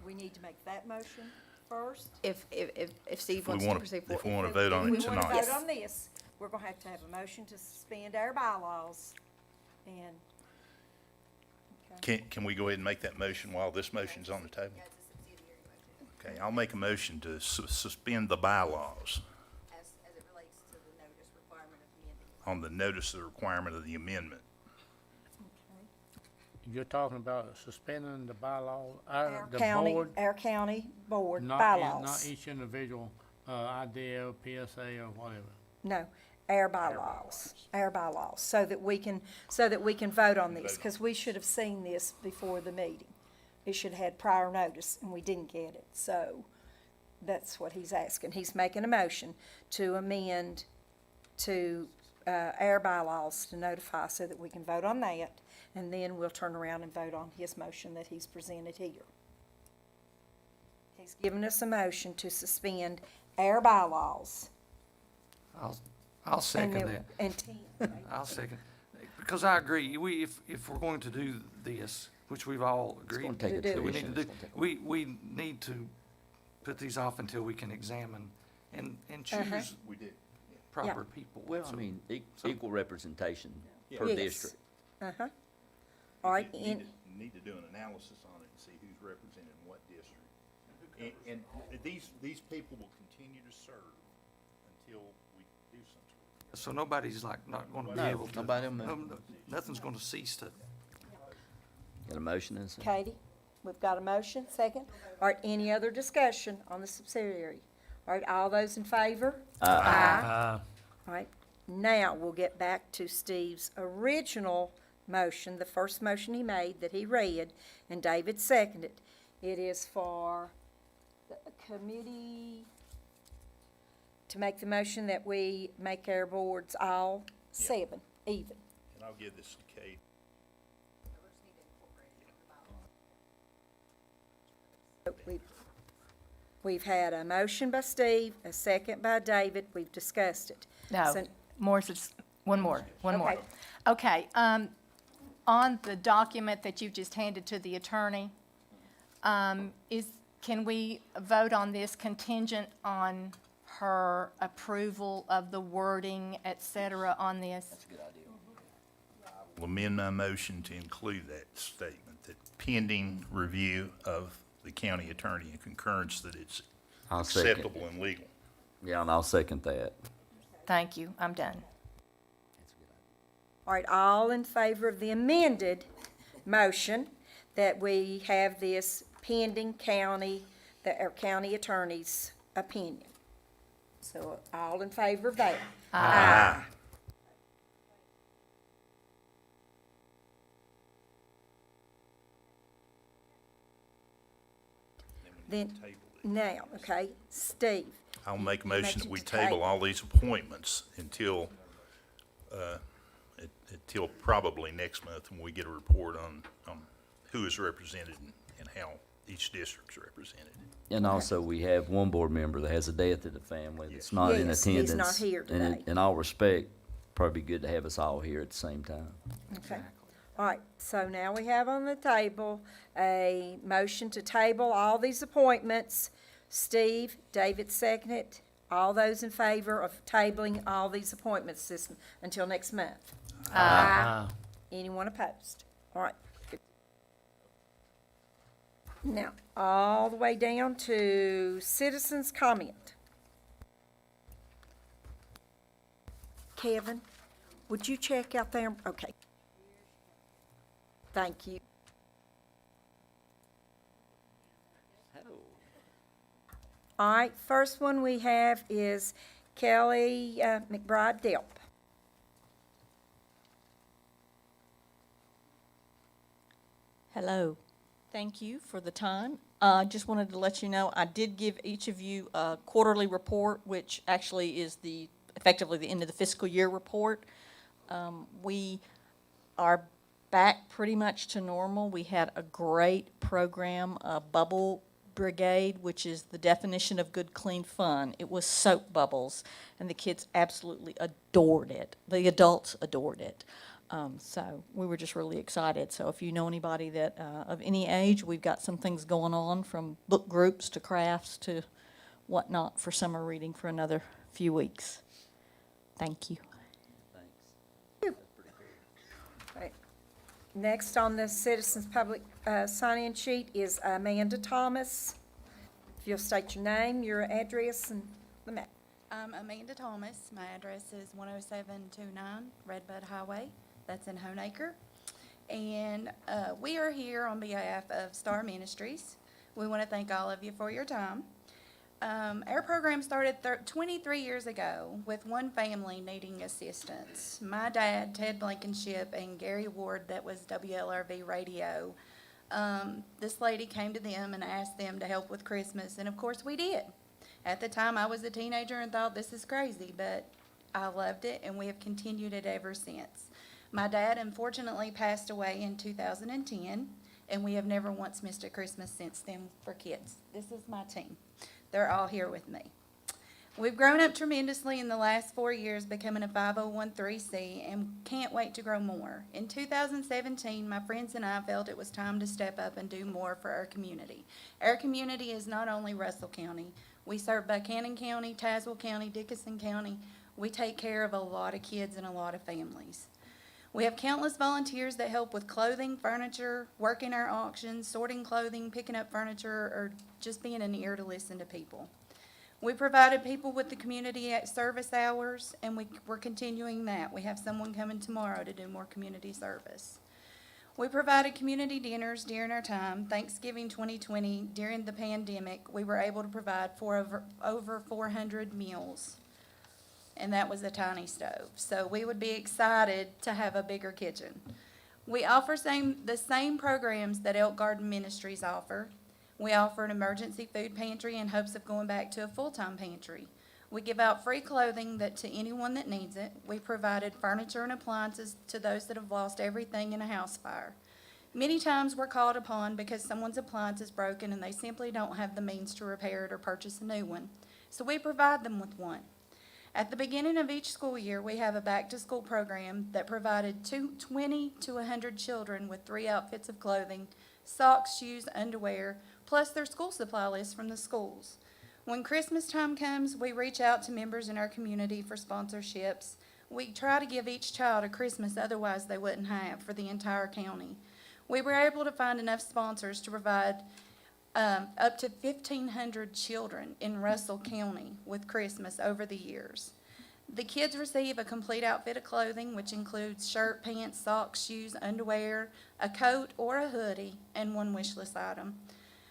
S3: we need to make that motion first.
S7: If Steve
S4: if we
S7: wants to
S4: want
S7: proceed
S4: to, if
S7: forward.
S4: we want to vote on
S3: If
S4: it
S3: we want to
S4: tonight.
S3: vote on this, we're going to have a motion to suspend our bylaws and.
S4: Can we go ahead and make that motion while this motion's on the table? Okay, I'll make a motion to suspend the bylaws
S7: As it relates to the notice requirement of amending.
S4: on the notice of the requirement of the amendment.
S8: You're talking about suspending the bylaw,
S3: Our
S8: the
S3: county,
S8: board,
S3: our county board
S8: not
S3: bylaws.
S8: each individual, IDL, PSA, or whatever.
S3: No, our bylaws, so that we can vote on this, because we should have seen this before the meeting. It should have had prior notice, and we didn't get it, so that's what he's asking. He's making a motion to amend to, our bylaws to notify so that we can vote on that, and then we'll turn around and vote on his motion that he's presented here. He's given us a motion to suspend our bylaws.
S11: I'll second
S3: and
S11: that.
S3: And Tim,
S11: I'll second, because I agree, if we're going to do this, which we've all
S5: It's
S11: agreed
S5: gonna take a
S3: do.
S11: that we
S5: tradition.
S11: need to
S5: It's
S11: do,
S5: gonna take-
S11: we need to put these off until we can examine and choose
S4: We did.
S11: proper people.
S5: Well, I
S11: So-
S5: mean,
S11: so-
S5: equal representation per
S3: Yes.
S5: district.
S3: Uh-huh. All right,
S4: Need to do an analysis on it and see who's represented in what district. And these people will continue to serve until we do something.
S11: So nobody's not gonna be
S5: No,
S11: able to.
S5: nobody will move.
S11: Nothing's gonna cease to.
S5: Got a motion and a second?
S3: Katie, we've got a motion, second. All right, any other discussion on the subsidiary? All right, all those in favor? Aye. All right, now we'll get back to Steve's original motion, the first motion he made that he read, and David seconded. It is for the committee to make the motion that we make our boards all 7, even.
S4: And I'll give this to Kate.
S3: We've had a motion by Steve, a second by David, we've discussed it.
S2: No,
S3: So-
S2: one more.
S3: Okay.
S2: Okay, on the document that you just handed to the attorney, can we vote on this contingent on her approval of the wording, et cetera, on this?
S4: Will amend my motion to include that statement, that pending review of the county attorney and concurrence that it's
S5: I'll second.
S4: acceptable and legal.
S5: Yeah, and I'll second that.
S2: Thank you, I'm done.
S3: All right, all in favor of the amended motion that we have this pending our county attorney's opinion? So all in favor of that? Aye. Then, now, okay, Steve,
S4: I'll make a
S3: You
S4: motion that
S3: mentioned
S4: we
S3: to
S4: table
S3: table.
S4: all these appointments until probably next month when we get a report on who is represented and how each district's represented.
S5: And also, we have one board member that has a death in the family that's not in
S3: Yes,
S5: attendance.
S3: he's not here
S5: And
S3: today.
S5: in all respect, probably good to have us all here at the same time.
S3: Okay. All right, so now we have on the table a motion to table all these appointments. Steve, David seconded. All those in favor of tabling all these appointments until next month? Aye. Anyone opposed? All right. Good. Now, all the way down to citizens' comment. Kevin, would you check out there? Okay. Thank you. All right, first one we have is Kelly McBride Delp.
S12: Hello. Thank you for the time. Just wanted to let you know, I did give each of you a quarterly report, which actually is effectively the end of the fiscal year report. We are back pretty much to normal. We had a great program, Bubble Brigade, which is the definition of good, clean fun. It was soap bubbles, and the kids absolutely adored it. The adults adored it. So we were just really excited. So if you know anybody that of any age, we've got some things going on, from book groups to crafts to whatnot, for summer reading for another few weeks. Thank you.
S3: Right. Next on the citizens' public sign-in sheet is Amanda Thomas. If you'll state your name, your address, and the map.
S13: I'm Amanda Thomas. My address is 10729 Redbud Highway. That's in Honaker. And we are here on behalf of Star Ministries. We want to thank all of you for your time. Our program started 23 years ago with one family needing assistance. My dad, Ted Blankenship, and Gary Ward, that was WLRV radio. This lady came to them and asked them to help with Christmas, and of course we did. At the time, I was a teenager and thought, this is crazy, but I loved it, and we have continued it ever since. My dad unfortunately passed away in 2010, and we have never once missed a Christmas since then for kids. This is my team. They're all here with me. We've grown up tremendously in the last 4 years, becoming a 501(c), and can't wait to grow more. In 2017, my friends and I felt it was time to step up and do more for our community. Our community is not only Russell County. We serve Buchanan County, Tazewell County, Dickinson County. We take care of a lot of kids and a lot of families. We have countless volunteers that help with clothing, furniture, working our auctions, sorting clothing, picking up furniture, or just being an ear to listen to people. We provided people with the community service hours, and we're continuing that. We have someone coming tomorrow to do more community service. We provided community dinners during our time. Thanksgiving 2020, during the pandemic, we were able to provide for over 400 meals. And that was a tiny stove. So we would be excited to have a bigger kitchen. We offer the same programs that Elk Garden Ministries offer. We offer an emergency food pantry in hopes of going back to a full-time pantry. We give out free clothing to anyone that needs it. We provided furniture and appliances to those that have lost everything in a house fire. Many times we're called upon because someone's appliance is broken and they simply don't have the means to repair it or purchase a new one. So we provide them with one. At the beginning of each school year, we have a back-to-school program that provided 20 to 100 children with 3 outfits of clothing, socks, shoes, underwear, plus their school supply list from the schools. When Christmas time comes, we reach out to members in our community for sponsorships. We try to give each child a Christmas otherwise they wouldn't have for the entire county. We were able to find enough sponsors to provide up to 1,500 children in Russell County with Christmas over the years. The kids receive a complete outfit of clothing, which includes shirt, pants, socks, shoes, underwear, a coat or a hoodie, and one wish list item.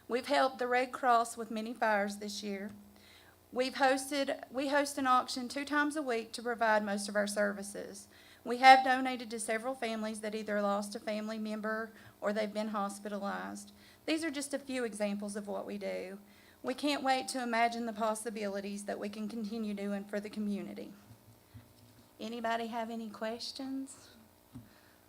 S13: We've helped the Red Cross with many fires this year. We host an auction 2 times a week to provide most of our services. We have donated to several families that either lost a family member or they've been hospitalized. These are just a few examples of what we do. We can't wait to imagine the possibilities that we can continue doing for the community. Anybody have any questions?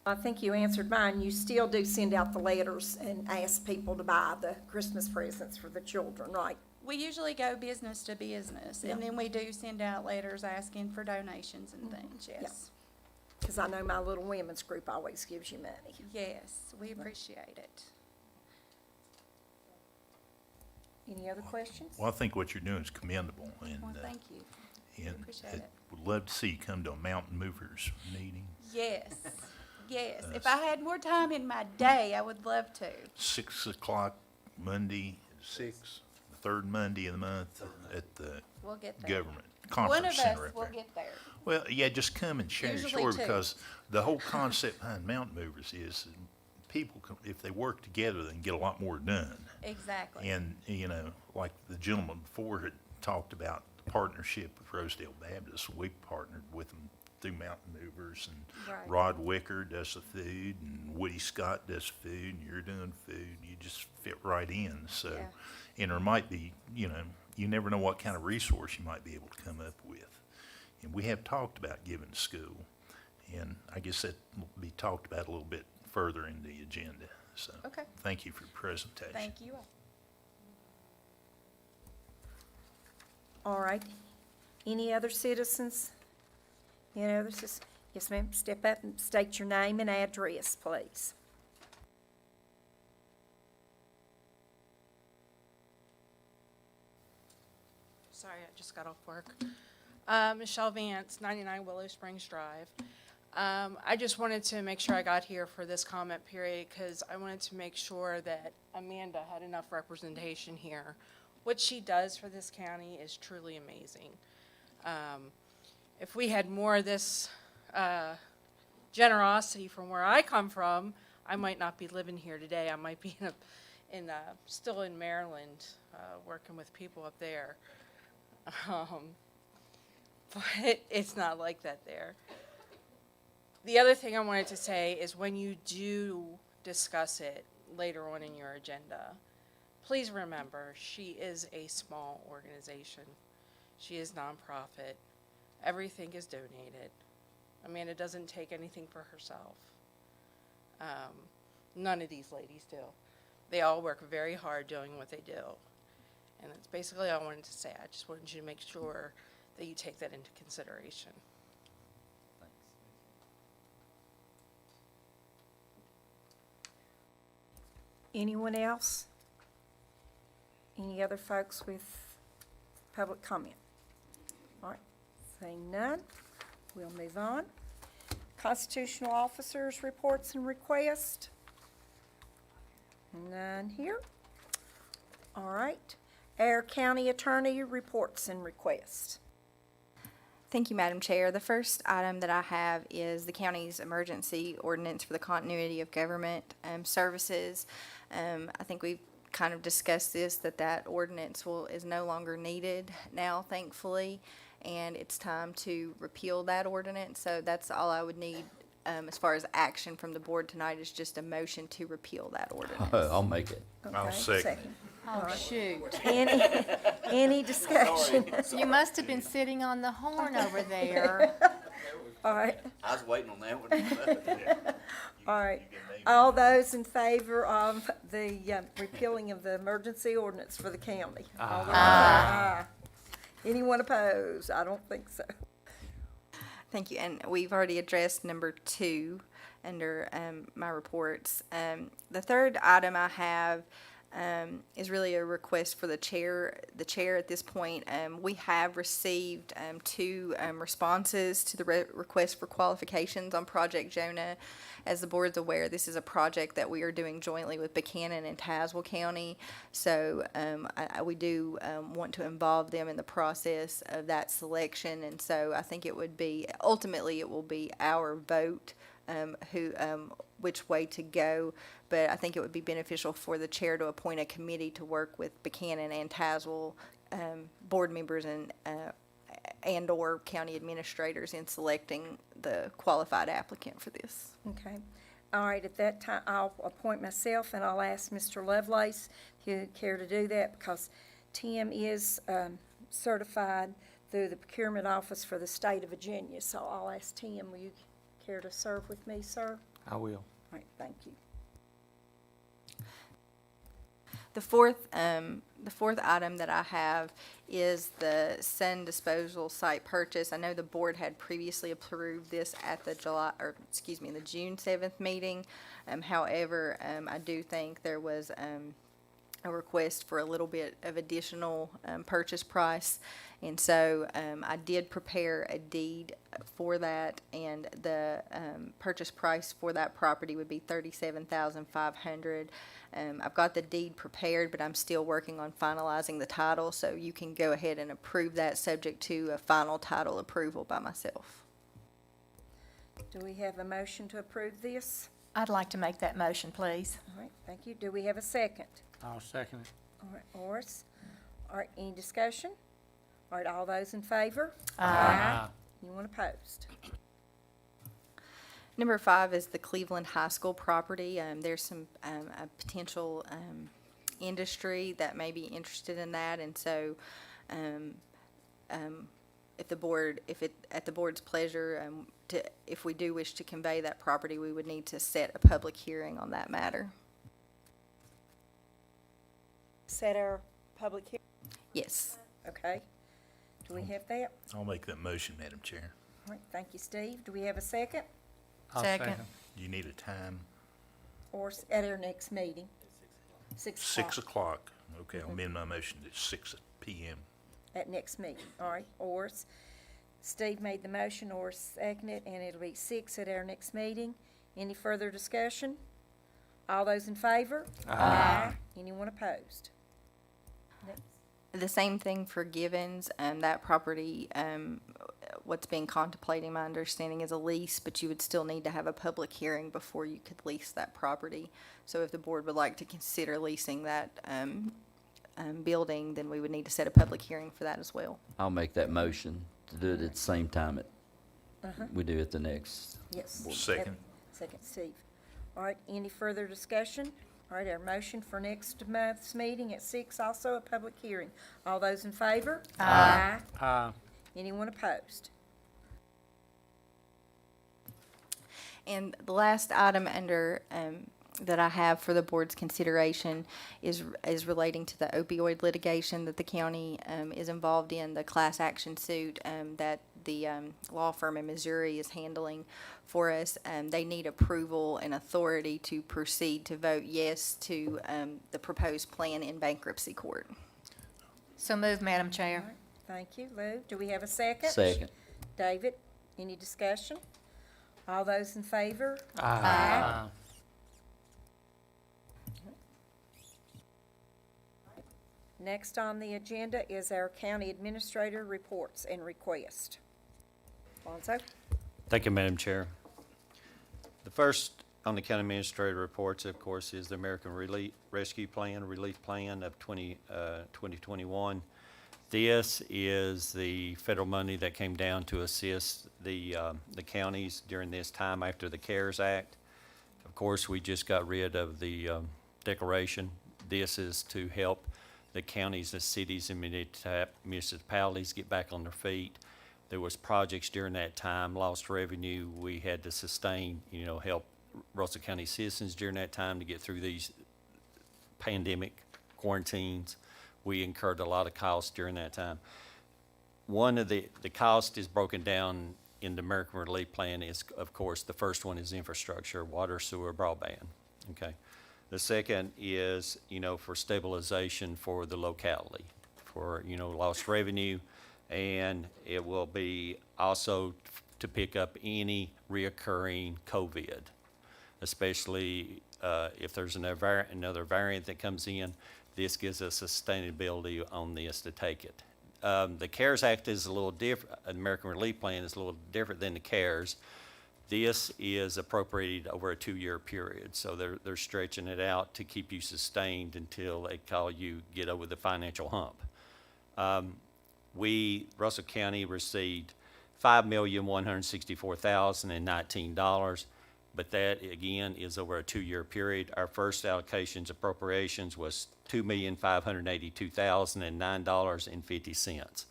S3: I think you answered mine. You still do send out the letters and ask people to buy the Christmas presents for the children, right?
S13: We usually go business to business, and then we do send out letters asking for donations and things, yes.
S3: Because I know my Little Women's group always gives you money.
S13: Yes, we appreciate it.
S3: Any other questions?
S4: Well, I think what you're doing is commendable, and,
S13: Well, thank you.
S4: and
S13: appreciate it.
S4: would love to see you come to a Mountain Movers meeting.
S13: Yes, yes. If I had more time in my day, I would love to.
S4: 6 o'clock Monday, 6, the third Monday of the month at the
S13: We'll get there.
S4: government
S13: One of
S4: conference center
S13: us
S4: up
S13: will
S4: there.
S13: get there.
S4: Well, yeah, just come and share your
S13: Usually
S4: story,
S13: two.
S4: because the whole concept behind Mountain Movers is people, if they work together, they can get a lot more done.
S13: Exactly.
S4: And, you know, like the gentleman before had talked about the partnership with Rosedale Baptist, we partnered with them through Mountain Movers, and
S3: Right.
S4: Rod Wicker does the food, and Woody Scott does food, and you're doing food. You just fit right in, so.
S13: Yeah.
S4: And there might be, you know, you never know what kind of resource you might be able to come up with. And we have talked about giving to school, and I guess that will be talked about a little bit further in the agenda, so.
S13: Okay.
S4: Thank you for your presentation.
S13: Thank you all.
S3: All right. Any other citizens? Any other citizens? Yes, ma'am. Step up and state your name and address, please.
S14: Sorry, I just got off work. Michelle Vance, 99 Willow Springs Drive. I just wanted to make sure I got here for this comment period because I wanted to make sure that Amanda had enough representation here. What she does for this county is truly amazing. If we had more of this generosity from where I come from, I might not be living here today. I might be still in Maryland, working with people up there. But it's not like that there. The other thing I wanted to say is when you do discuss it later on in your agenda, please remember she is a small organization. She is nonprofit. Everything is donated. Amanda doesn't take anything for herself. None of these ladies do. They all work very hard doing what they do. And that's basically all I wanted to say. I just wanted you to make sure that you take that into consideration.
S3: Anyone else? Any other folks with public comment? All right, seeing none, we'll move on. Constitutional officers' reports and requests. None here. All right. Our county attorney reports and requests.
S7: Thank you, Madam Chair. The first item that I have is the county's emergency ordinance for the continuity of government services. I think we've kind of discussed this, that ordinance is no longer needed now, thankfully, and it's time to repeal that ordinance. So that's all I would need as far as action from the board tonight is just a motion to repeal that ordinance.
S5: I'll make it.
S4: I'll
S3: Okay,
S4: second.
S2: Oh, shoot.
S3: Any discussion?
S2: You must have been sitting on the horn over there.
S3: All right,
S5: I was waiting on that one.
S3: all right. All those in favor of the repealing of the emergency ordinance for the county? All those say aye. Anyone opposed? I don't think so.
S7: Thank you, and we've already addressed number 2 under my reports. The third item I have is really a request for the chair. The chair at this point, we have received 2 responses to the request for qualifications on Project Jonah. As the board's aware, this is a project that we are doing jointly with Buchanan and Tazewell County. So we do want to involve them in the process of that selection. And so I think it would be, ultimately it will be our vote which way to go. But I think it would be beneficial for the chair to appoint a committee to work with Buchanan and Tazewell board members and/or county administrators in selecting the qualified applicant for this.
S3: Okay. All right, at that time, I'll appoint myself, and I'll ask Mr. Lovelace if you care to do that, because Tim is certified through the procurement office for the state of Virginia. So I'll ask Tim, will you Care to serve with me, sir?
S11: I will.
S3: All right, thank you.
S7: The fourth item that I have is the sand disposal site purchase. I know the board had previously approved this at the the June 7th meeting. However, I do think there was, a request for a little bit of additional, purchase price. And so, I did prepare a deed for that, and the, purchase price for that property would be $37,500. I've got the deed prepared, but I'm still working on finalizing the title, so you can go ahead and approve that subject to a final title approval by myself.
S3: Do we have a motion to approve this?
S2: I'd like to make that motion, please.
S3: All right, thank you. Do we have a second?
S8: I'll second it.
S3: All right, Horace. All right, any discussion? All right, all those in favor?
S8: Aye.
S3: Anyone opposed?
S7: Number 5 is the Cleveland High School property. There's some, a potential, industry that may be interested in that, and so, if at the board's pleasure, if we do wish to convey that property, we would need to set a public hearing on that matter.
S3: Set our public hearing,
S7: Yes.
S3: okay? Do we have that?
S4: I'll make that motion, Madam Chair.
S3: All right, thank you, Steve. Do we have a second?
S8: I'll
S2: Second.
S4: Do you need a time?
S3: Or at our next meeting? 6 o'clock.
S4: 6 o'clock. Okay, I'll amend my motion to 6 p.m.
S3: At next meeting, all right, Oris. Steve made the motion, Oris seconded, and it'll be 6 at our next meeting. Any further discussion? All those in favor? Aye. Anyone opposed? Next.
S7: The same thing for Givens, that property, what's being contemplated, my understanding, is a lease, but you would still need to have a public hearing before you could lease that property. So if the board would like to consider leasing that, building, then we would need to set a public hearing for that as well.
S5: I'll make that motion to do it at the same time we do at the next.
S3: Yes.
S4: Second.
S3: Second, Steve. All right, any further discussion? All right, our motion for next month's meeting at 6, also a public hearing. All those in favor? Aye. Anyone opposed?
S7: And the last item under, that I have for the board's consideration is relating to the opioid litigation that the county, is involved in, the class action suit, that the, law firm in Missouri is handling for us. They need approval and authority to proceed to vote yes to, the proposed plan in bankruptcy court.
S2: So move, Madam Chair.
S3: Thank you, Lou. Do we have a second?
S5: Second.
S3: David, any discussion? All those in favor?
S8: Aye.
S3: Next on the agenda is our county administrator reports and request. Lonzo?
S1: Thank you, Madam Chair. The first on the county administrator reports, of course, is the American Rescue Plan, Relief Plan of 2021. This is the federal money that came down to assist the counties during this time after the CARES Act. Of course, we just got rid of the declaration. This is to help the counties, the cities, and municipalities get back on their feet. There was projects during that time, lost revenue. We had to sustain, help Russell County citizens during that time to get through these pandemic quarantines. We incurred a lot of costs during that time. One of the cost is broken down in the American Relief Plan is, of course, the first one is infrastructure, water, sewer, broadband, okay? The second is, for stabilization for the locality, for, lost revenue, and it will be also to pick up any reoccurring COVID, especially if there's another variant that comes in. This gives us sustainability on this to take it. The CARES Act is a little different. The American Relief Plan is a little different than the CARES. This is appropriated over a 2-year period, so they're stretching it out to keep you sustained until they call you get over the financial hump. Russell County received $5,164,019, but that again is over a 2-year period. Our first allocations appropriations was $2,582,009.50.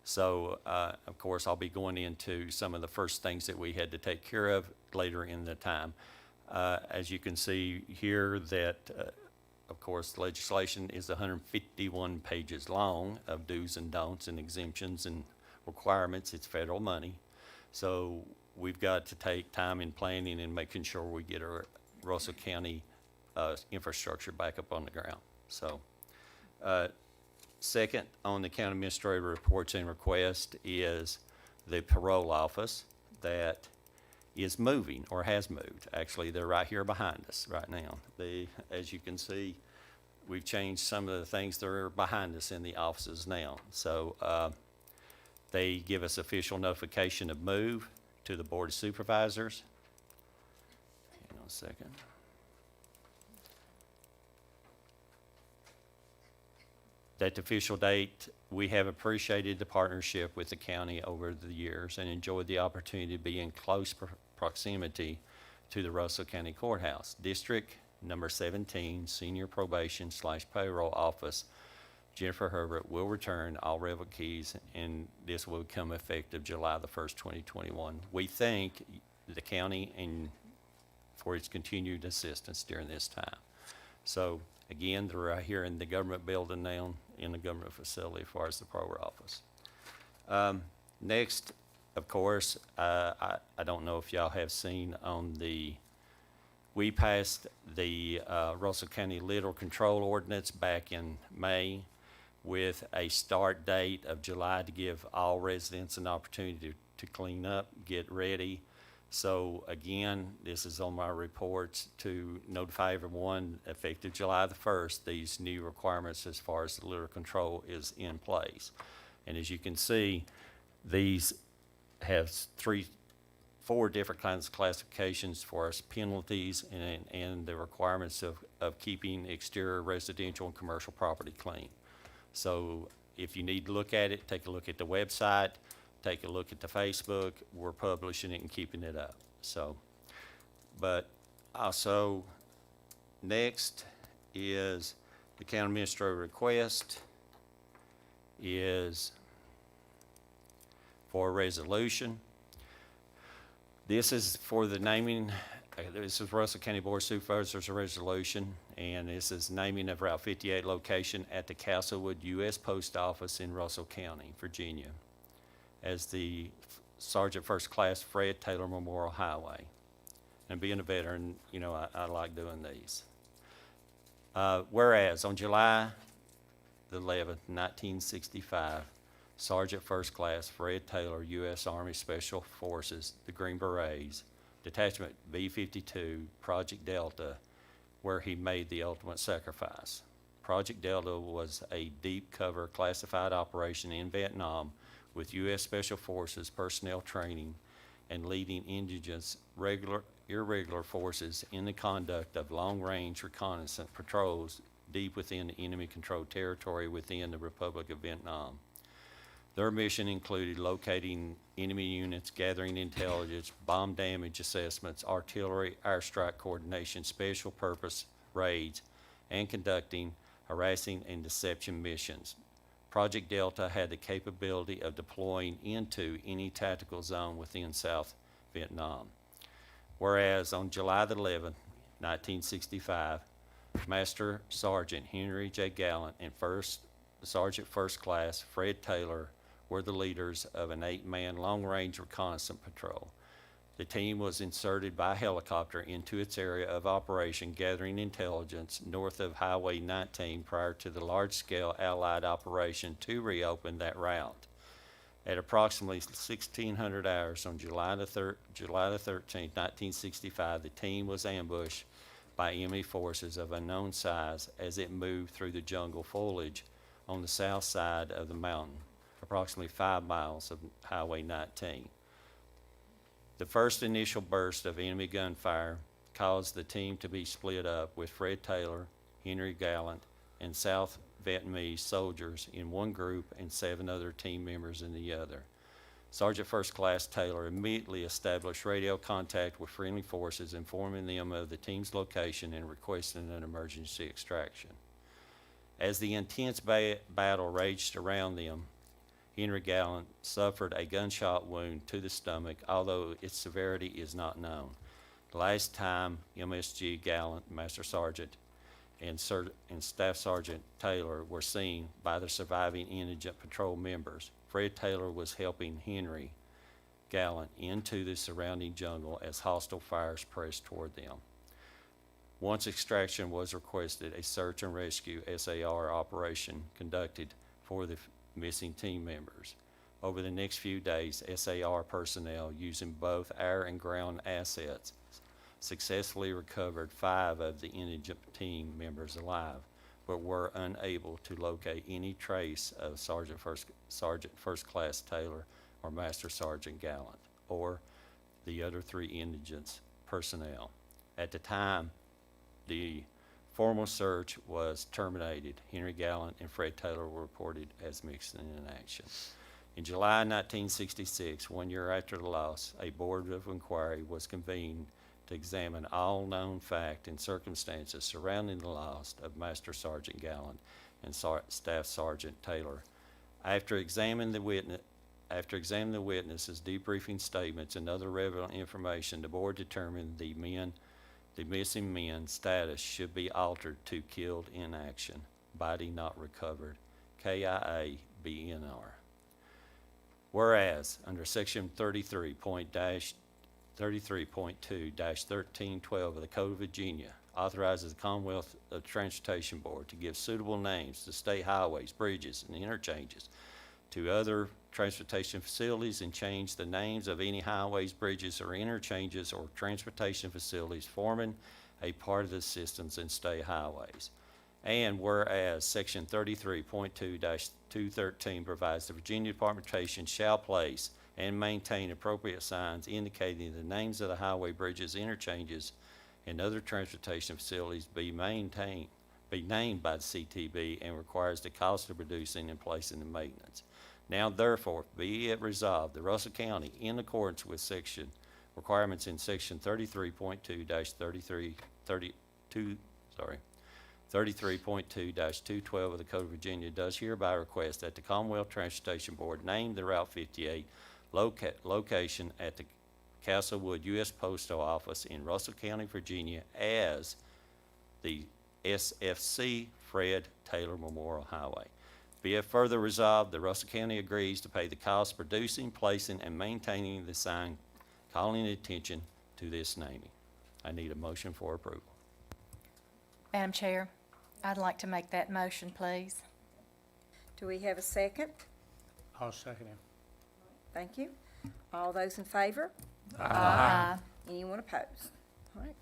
S1: So, of course, I'll be going into some of the first things that we had to take care of later in the time. As you can see here that, of course, the legislation is 151 pages long of do's and don'ts and exemptions and requirements. It's federal money. So we've got to take time in planning and making sure we get our Russell County infrastructure back up on the ground. So, second on the county administrator reports and request is the parole office that is moving or has moved. Actually, they're right here behind us right now. As you can see, we've changed some of the things that are behind us in the offices now. So they give us official notification of move to the Board of Supervisors. Hang on a second. That official date, we have appreciated the partnership with the county over the years and enjoyed the opportunity to be in close proximity to the Russell County Courthouse. District number 17, Senior Probation / Payroll Office, Jennifer Herbert will return all revoke keys, and this will become effective July the 1st, 2021. We thank the county and for its continued assistance during this time. So again, they're right here in the government building now, in the government facility as far as the parole office. Next, of course, I don't know if y'all have seen on we passed the Russell County Litter Control Ordinance back in May with a start date of July to give all residents an opportunity to clean up, get ready. So again, this is on my reports to notify everyone effective July the 1st, these new requirements as far as the litter control is in place. And as you can see, these have four different kinds of classifications for us, penalties and the requirements of keeping exterior residential and commercial property clean. So if you need to look at it, take a look at the website. Take a look at the Facebook. We're publishing it and keeping it up. So, but also next is the county administrator request is for a resolution. This is for the naming. This is Russell County Board of Supervisors resolution, and this is naming of Route 58 location at the Castlewood U.S. Post Office in Russell County, Virginia, as the Sergeant First Class Fred Taylor Memorial Highway. And being a veteran, you know, I like doing these. Whereas on July the 11th, 1965, Sergeant First Class Fred Taylor, U.S. Army Special Forces, the Green Berets, Detachment B-52, Project Delta, where he made the ultimate sacrifice. Project Delta was a deep cover classified operation in Vietnam with U.S. Special Forces personnel training and leading indigents irregular forces in the conduct of long-range reconnaissance patrols deep within the enemy-controlled territory within the Republic of Vietnam. Their mission included locating enemy units, gathering intelligence, bomb damage assessments, artillery, airstrike coordination, special purpose raids, and conducting harassing and deception missions. Project Delta had the capability of deploying into any tactical zone within South Vietnam. Whereas on July the 11th, 1965, Master Sergeant Henry J. Gallant and Sergeant First Class Fred Taylor were the leaders of an 8-man long-range reconnaissance patrol. The team was inserted by helicopter into its area of operation, gathering intelligence north of Highway 19 prior to the large-scale Allied operation to reopen that route. At approximately 1600 hours on July the 13th, 1965, the team was ambushed by enemy forces of unknown size as it moved through the jungle foliage on the south side of the mountain, approximately 5 miles of Highway 19. The first initial burst of enemy gunfire caused the team to be split up, with Fred Taylor, Henry Gallant, and South Vietnamese soldiers in one group and 7 other team members in the other. Sergeant First Class Taylor immediately established radio contact with friendly forces, informing them of the team's location and requesting an emergency extraction. As the intense battle raged around them, Henry Gallant suffered a gunshot wound to the stomach, although its severity is not known. The last time MSG Gallant, Master Sergeant, and Staff Sergeant Taylor were seen by the surviving indigent patrol members, Fred Taylor was helping Henry Gallant into the surrounding jungle as hostile fires pressed toward them. Once extraction was requested, a search and rescue SAR operation conducted for the missing team members. Over the next few days, SAR personnel using both air and ground assets successfully recovered 5 of the indigent team members alive, but were unable to locate any trace of Sergeant First Class Taylor or Master Sergeant Gallant, or the other 3 indigents personnel. At the time the formal search was terminated, Henry Gallant and Fred Taylor were reported as missing in action. In July 1966, 1 year after the loss, a board of inquiry was convened to examine all known fact and circumstances surrounding the loss of Master Sergeant Gallant and Staff Sergeant Taylor. After examining the witnesses, debriefing statements, and other relevant information, the board determined the missing men's status should be altered to killed in action, body not recovered, KIA BNR. Whereas, under Section 33.2-1312 of the Code of Virginia, authorizes the Commonwealth of Transportation Board to give suitable names to state highways, bridges, and interchanges to other transportation facilities, and change the names of any highways, bridges, or interchanges or transportation facilities forming a part of the systems and state highways. And whereas Section 33.2-213 provides the Virginia Department of Transportation shall place and maintain appropriate signs indicating the names of the highway, bridges, interchanges, and other transportation facilities be named by the CTB, and requires the cost of producing and placing the maintenance. Now therefore, be it resolved, that Russell County, in accordance with requirements in Section 33.2-212 of the Code of Virginia, does hereby request that the Commonwealth Transportation Board name the Route 58 location at the Castlewood U.S. Postal Office in Russell County, Virginia, as the SFC Fred Taylor Memorial Highway. Be it further resolved, that Russell County agrees to pay the cost producing, placing, and maintaining the sign calling attention to this naming. I need a motion for approval.
S2: Madam Chair, I'd like to make that motion, please.
S3: Do we have a second?
S8: I'll second him.
S3: Thank you. All those in favor?
S2: Aye.
S3: Anyone opposed? All right.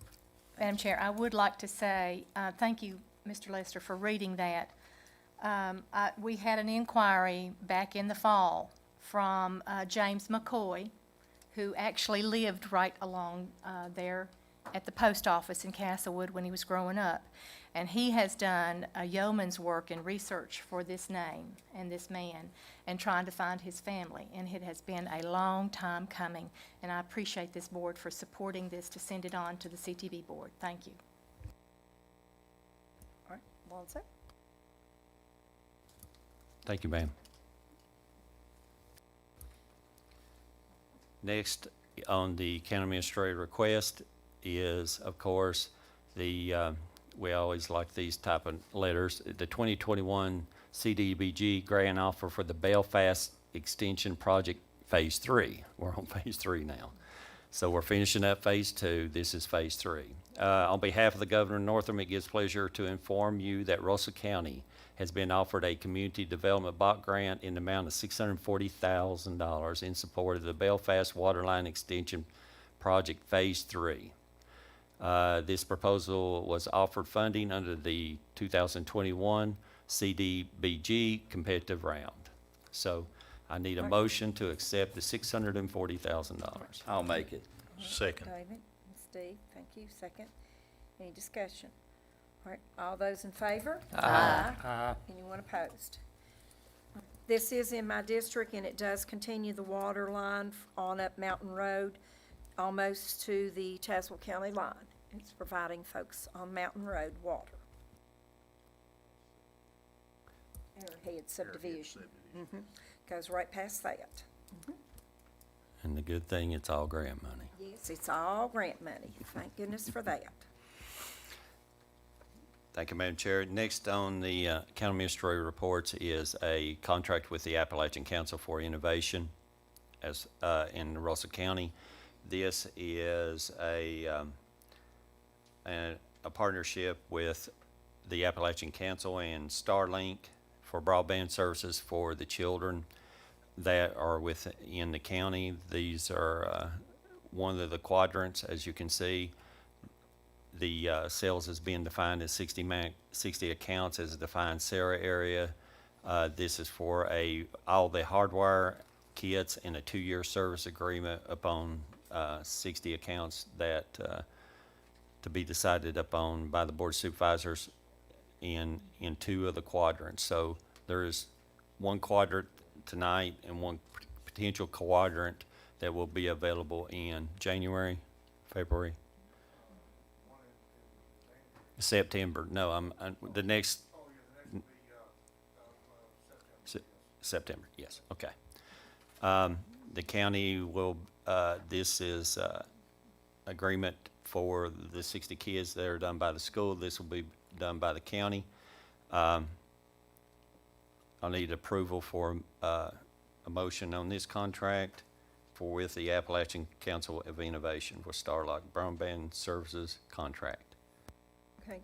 S2: Madam Chair, I would like to say, thank you, Mr. Lester, for reading that. We had an inquiry back in the fall from James McCoy, who actually lived right along there at the post office in Castlewood when he was growing up. And he has done a yeoman's work in research for this name and this man and trying to find his family. And it has been a long time coming. And I appreciate this board for supporting this to send it on to the CTV board. Thank you.
S3: All right, Lonzo?
S1: Thank you, ma'am. Next on the county administrator request is, of course, we always like these type of letters, the 2021 CDBG grant offer for the Belfast Extension Project Phase 3. We're on Phase 3 now. So we're finishing up Phase 2. This is Phase 3. On behalf of the Governor of Northam, it gives pleasure to inform you that Russell County has been offered a community development block grant in the amount of $640,000 in support of the Belfast Waterline Extension Project Phase 3. This proposal was offered funding under the 2021 CDBG competitive round. So I need a motion to accept the $640,000.
S5: I'll make it.
S4: Second.
S3: David and Steve, thank you. Second. Any discussion? All right, all those in favor?
S8: Aye.
S3: Anyone opposed? This is in my district, and it does continue the water line on up Mountain Road, almost to the Tazewell County line. It's providing folks on Mountain Road water. Arrowhead subdivision. Goes right past that.
S1: And the good thing, it's all grant money.
S3: Yes, it's all grant money. Thank goodness for that.
S1: Thank you, Madam Chair. Next on the county administrator reports is a contract with the Appalachian Council for Innovation as in Russell County. This is a partnership with the Appalachian Council and Starlink for broadband services for the children that are within the county. These are one of the quadrants, as you can see. The sales is being defined as 60 accounts as a defined SARA area. This is for all the hardware kits and a 2-year service agreement upon 60 accounts that to be decided upon by the Board of Supervisors in 2 of the quadrants. So there is one quadrant tonight and one potential quadrant that will be available in January, February, September. No, I'm the next. September. Yes. Okay. The county will. This is agreement for the 60 kids that are done by the school. This will be done by the county. I'll need approval for a motion on this contract with the Appalachian Council of Innovation for Starlink Broadband Services contract.
S3: Okay,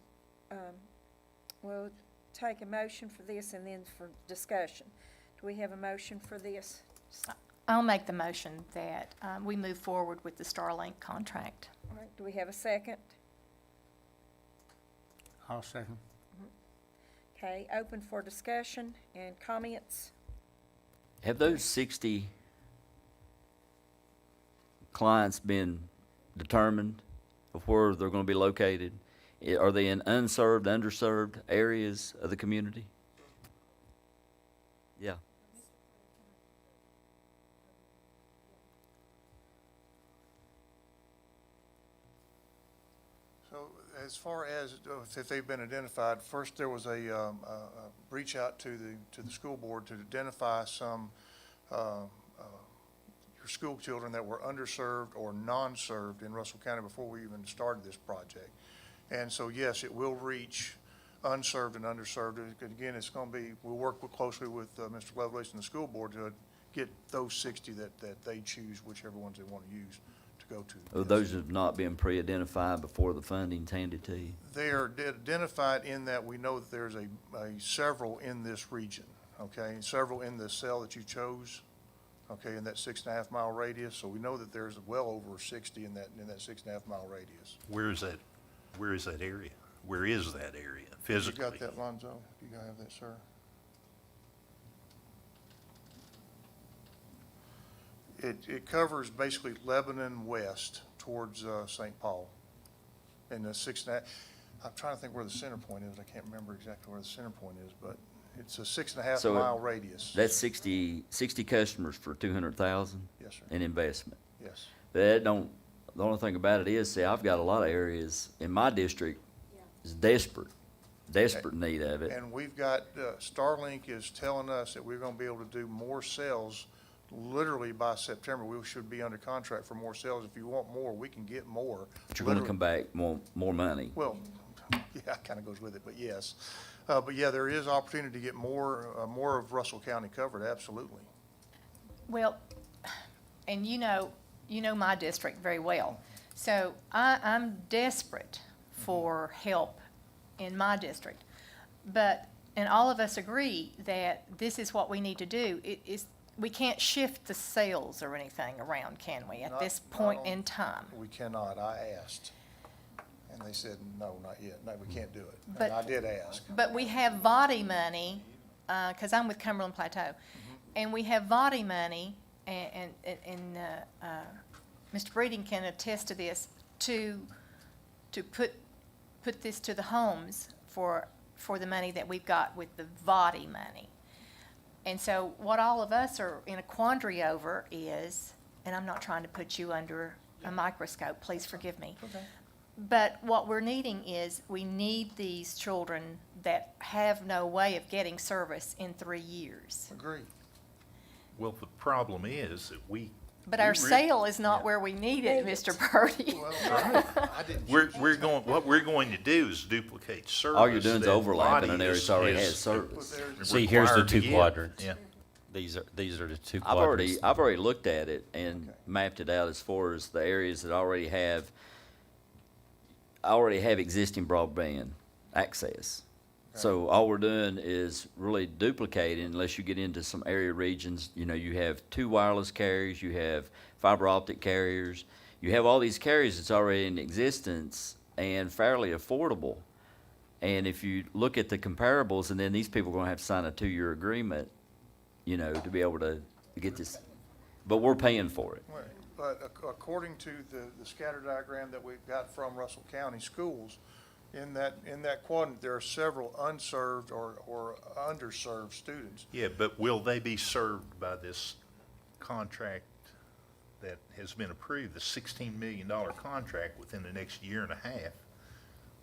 S3: we'll take a motion for this and then for discussion. Do we have a motion for this?
S2: I'll make the motion that we move forward with the Starlink contract.
S3: All right, do we have a second?
S8: I'll second.
S3: Okay, open for discussion and comments.
S5: Have those 60 clients been determined of where they're going to be located? Are they in unserved, underserved areas of the community? Yeah.
S6: So as far as if they've been identified, first there was a reach out to the school board to identify some your school children that were underserved or non-served in Russell County before we even started this project. And so, yes, it will reach unserved and underserved. Again, it's going to be, we'll work closely with Mr. Lovelace and the school board to get those 60 that they choose, whichever ones they want to use to go to.
S5: Oh, those have not been pre-identified before the funding's handed to you?
S6: They are identified in that we know that there's a several in this region, okay? Several in the cell that you chose, okay, in that 6.5 mile radius. So we know that there's well over 60 in that 6.5 mile radius.
S4: Where is that? Where is that area? Where is that area physically?
S6: You got that, Lonzo? Do you have that, sir? It covers basically Lebanon west towards St. Paul. And the 6.5, I'm trying to think where the center point is. I can't remember exactly where the center point is, but it's a 6.5
S5: So
S6: mile radius.
S5: That's 60 customers for 200,000
S6: Yes, sir.
S5: in investment.
S6: Yes.
S5: That don't, the only thing about it is, see, I've got a lot of areas in my district is desperate need of it.
S6: And we've got, Starlink is telling us that we're gonna be able to do more sales literally by September. We should be under contract for more sales. If you want more, we can get more.
S5: But you're gonna
S6: Literally-
S5: come back more money.
S6: Well, yeah, it kinda goes with it, but yes. But yeah, there is opportunity to get more of Russell County covered, absolutely.
S2: Well, and you know my district very well. So I'm desperate for help in my district. And all of us agree that this is what we need to do. We can't shift the sales or anything around, can we, at this point in time?
S6: We cannot. I asked. And they said, no, not yet. No, we can't do it.
S2: But-
S6: And I did ask.
S2: But we have VODI money, because I'm with Cumberland Plateau, and we have VODI money, and Mr. Breeding can attest to this, to put this to the homes for the money that we've got with the VODI money. And so what all of us are in a quandary over is, and I'm not trying to put you under a microscope, please forgive me.
S6: Okay.
S2: But what we're needing is, we need these children that have no way of getting service in 3 years.
S6: Agree.
S4: Well, the problem is that
S2: But our
S4: we re-
S2: sale is not where we need it, Mr. Purdy.
S4: we're going, what we're going to do is duplicate service.
S5: All you're doing is
S4: that
S5: overlapping an
S4: Lottie
S5: area
S4: is-
S5: that already
S4: is
S5: has service.
S1: See, here's the
S4: required to
S1: two
S4: give.
S1: quadrants.
S4: Yeah.
S1: These are the two
S5: I've
S1: quadrants.
S5: already looked at it and mapped it out as far as the areas that already have existing broadband access. So all we're doing is really duplicating, unless you get into some area regions, you know, you have 2 wireless carriers, you have fiber optic carriers, you have all these carriers that's already in existence and fairly affordable. And if you look at the comparables, and then these people are gonna have to sign a 2-year agreement, you know, to be able to get this, but we're paying for it.
S6: Right. But according to the scatter diagram that we've got from Russell County Schools, in that quadrant, there are several unserved or underserved students.
S4: Yeah, but will they be served by this contract that has been approved, the $16 million contract within the next year and a half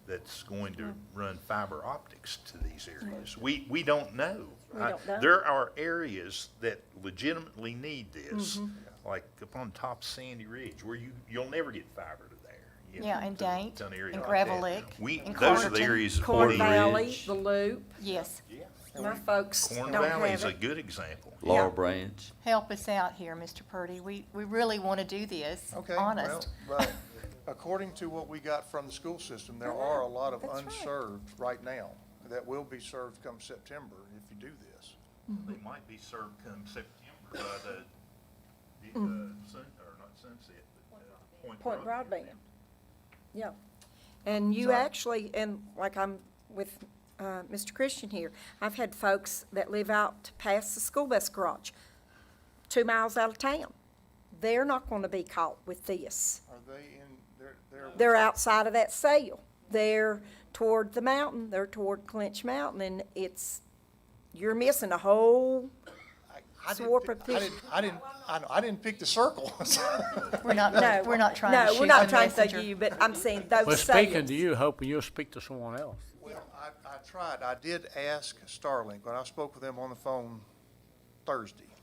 S4: that's going to run fiber optics to these areas? We don't know.
S3: We don't know.
S4: There are areas that legitimately need this, like up on top Sandy Ridge, where you'll never get fiber to there. you know,
S2: Yeah, and
S4: to
S2: Daint,
S4: an area
S2: and
S4: like
S2: Gravel
S4: that.
S2: Lick, and
S4: Those are the
S2: Cornerton.
S4: areas that
S3: Corn
S4: we need.
S3: Valley, the Loop,
S2: Yes,
S3: my folks
S4: Corn
S3: don't
S4: Valley
S3: have
S4: is a
S3: it.
S4: good example.
S5: Laurel
S3: Yeah.
S5: Branch.
S2: help us out here, Mr. Purdy. We really want to do this,
S6: Okay,
S2: honest.
S6: well, but according to what we got from the school system, there are a lot of
S3: That's right.
S6: unserved right now that will be served come September if you do this.
S4: They might be served come September by the or not Sunset, but
S3: Point Broadband. Yeah. And you
S6: So-
S3: actually, and like I'm with Mr. Christian here, I've had folks that live out past the school bus garage, 2 miles out of town. They're not going to be caught with this.
S6: Are they they're.
S3: They're outside of that sale. They're toward the mountain, they're toward Clinch Mountain, and you're missing a whole swarp of people.
S6: I didn't pick the circle.
S2: We're not trying to
S3: No,
S2: shoot
S3: we're not
S2: the
S3: trying to take
S2: messenger.
S3: you, but I'm saying those
S8: We're
S3: sales.
S8: speaking to you, hoping you'll speak to someone else.
S6: Well, I tried. I did ask Starlink, when I spoke with them on the phone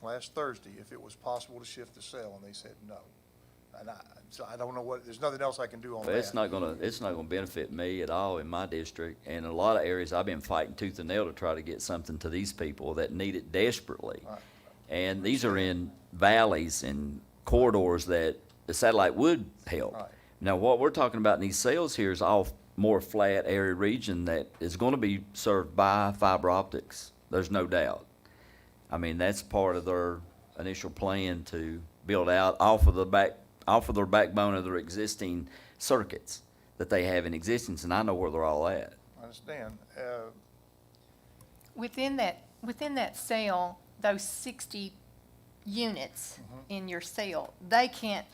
S6: last Thursday, if it was possible to shift the cell, and they said no. And so I don't know there's nothing else I can do on
S5: But
S6: that.
S5: it's not gonna benefit me at all in my district. And a lot of areas, I've been fighting tooth and nail to try to get something to these people that need it desperately.
S6: Right.
S5: And these are in valleys and corridors that the satellite would help.
S6: Right.
S5: Now, what we're talking about in these sales here is all more flat area region that is gonna be served by fiber optics. There's no doubt. I mean, that's part of their initial plan to build out off of their backbone of their existing circuits that they have in existence, and I know where they're all at.
S6: I understand.
S2: Within that sale, those 60 units in your sale, they can't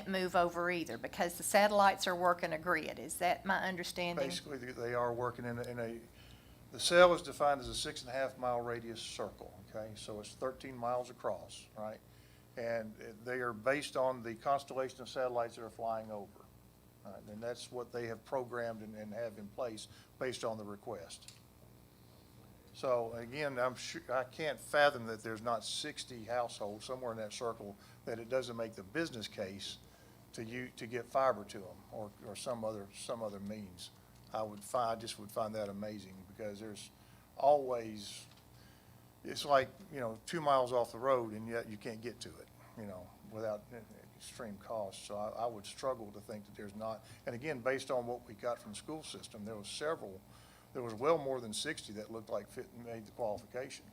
S2: move over either because the satellites are working a grid. Is that my understanding?
S6: Basically, they are working the cell is defined as a 6.5 mile radius circle, okay? So it's 13 miles across, right? And they are based on the constellation of satellites that are flying over. Right? And that's what they have programmed and have in place based on the request. So again, I can't fathom that there's not 60 households somewhere in that circle that it doesn't make the business case to get fiber to them or some other means. I just would find that amazing because there's always, it's like, 2 miles off the road and yet you can't get to it, without extreme cost. So I would struggle to think that there's not, and again, based on what we got from the school system, there was well more than 60 that looked like made the qualification.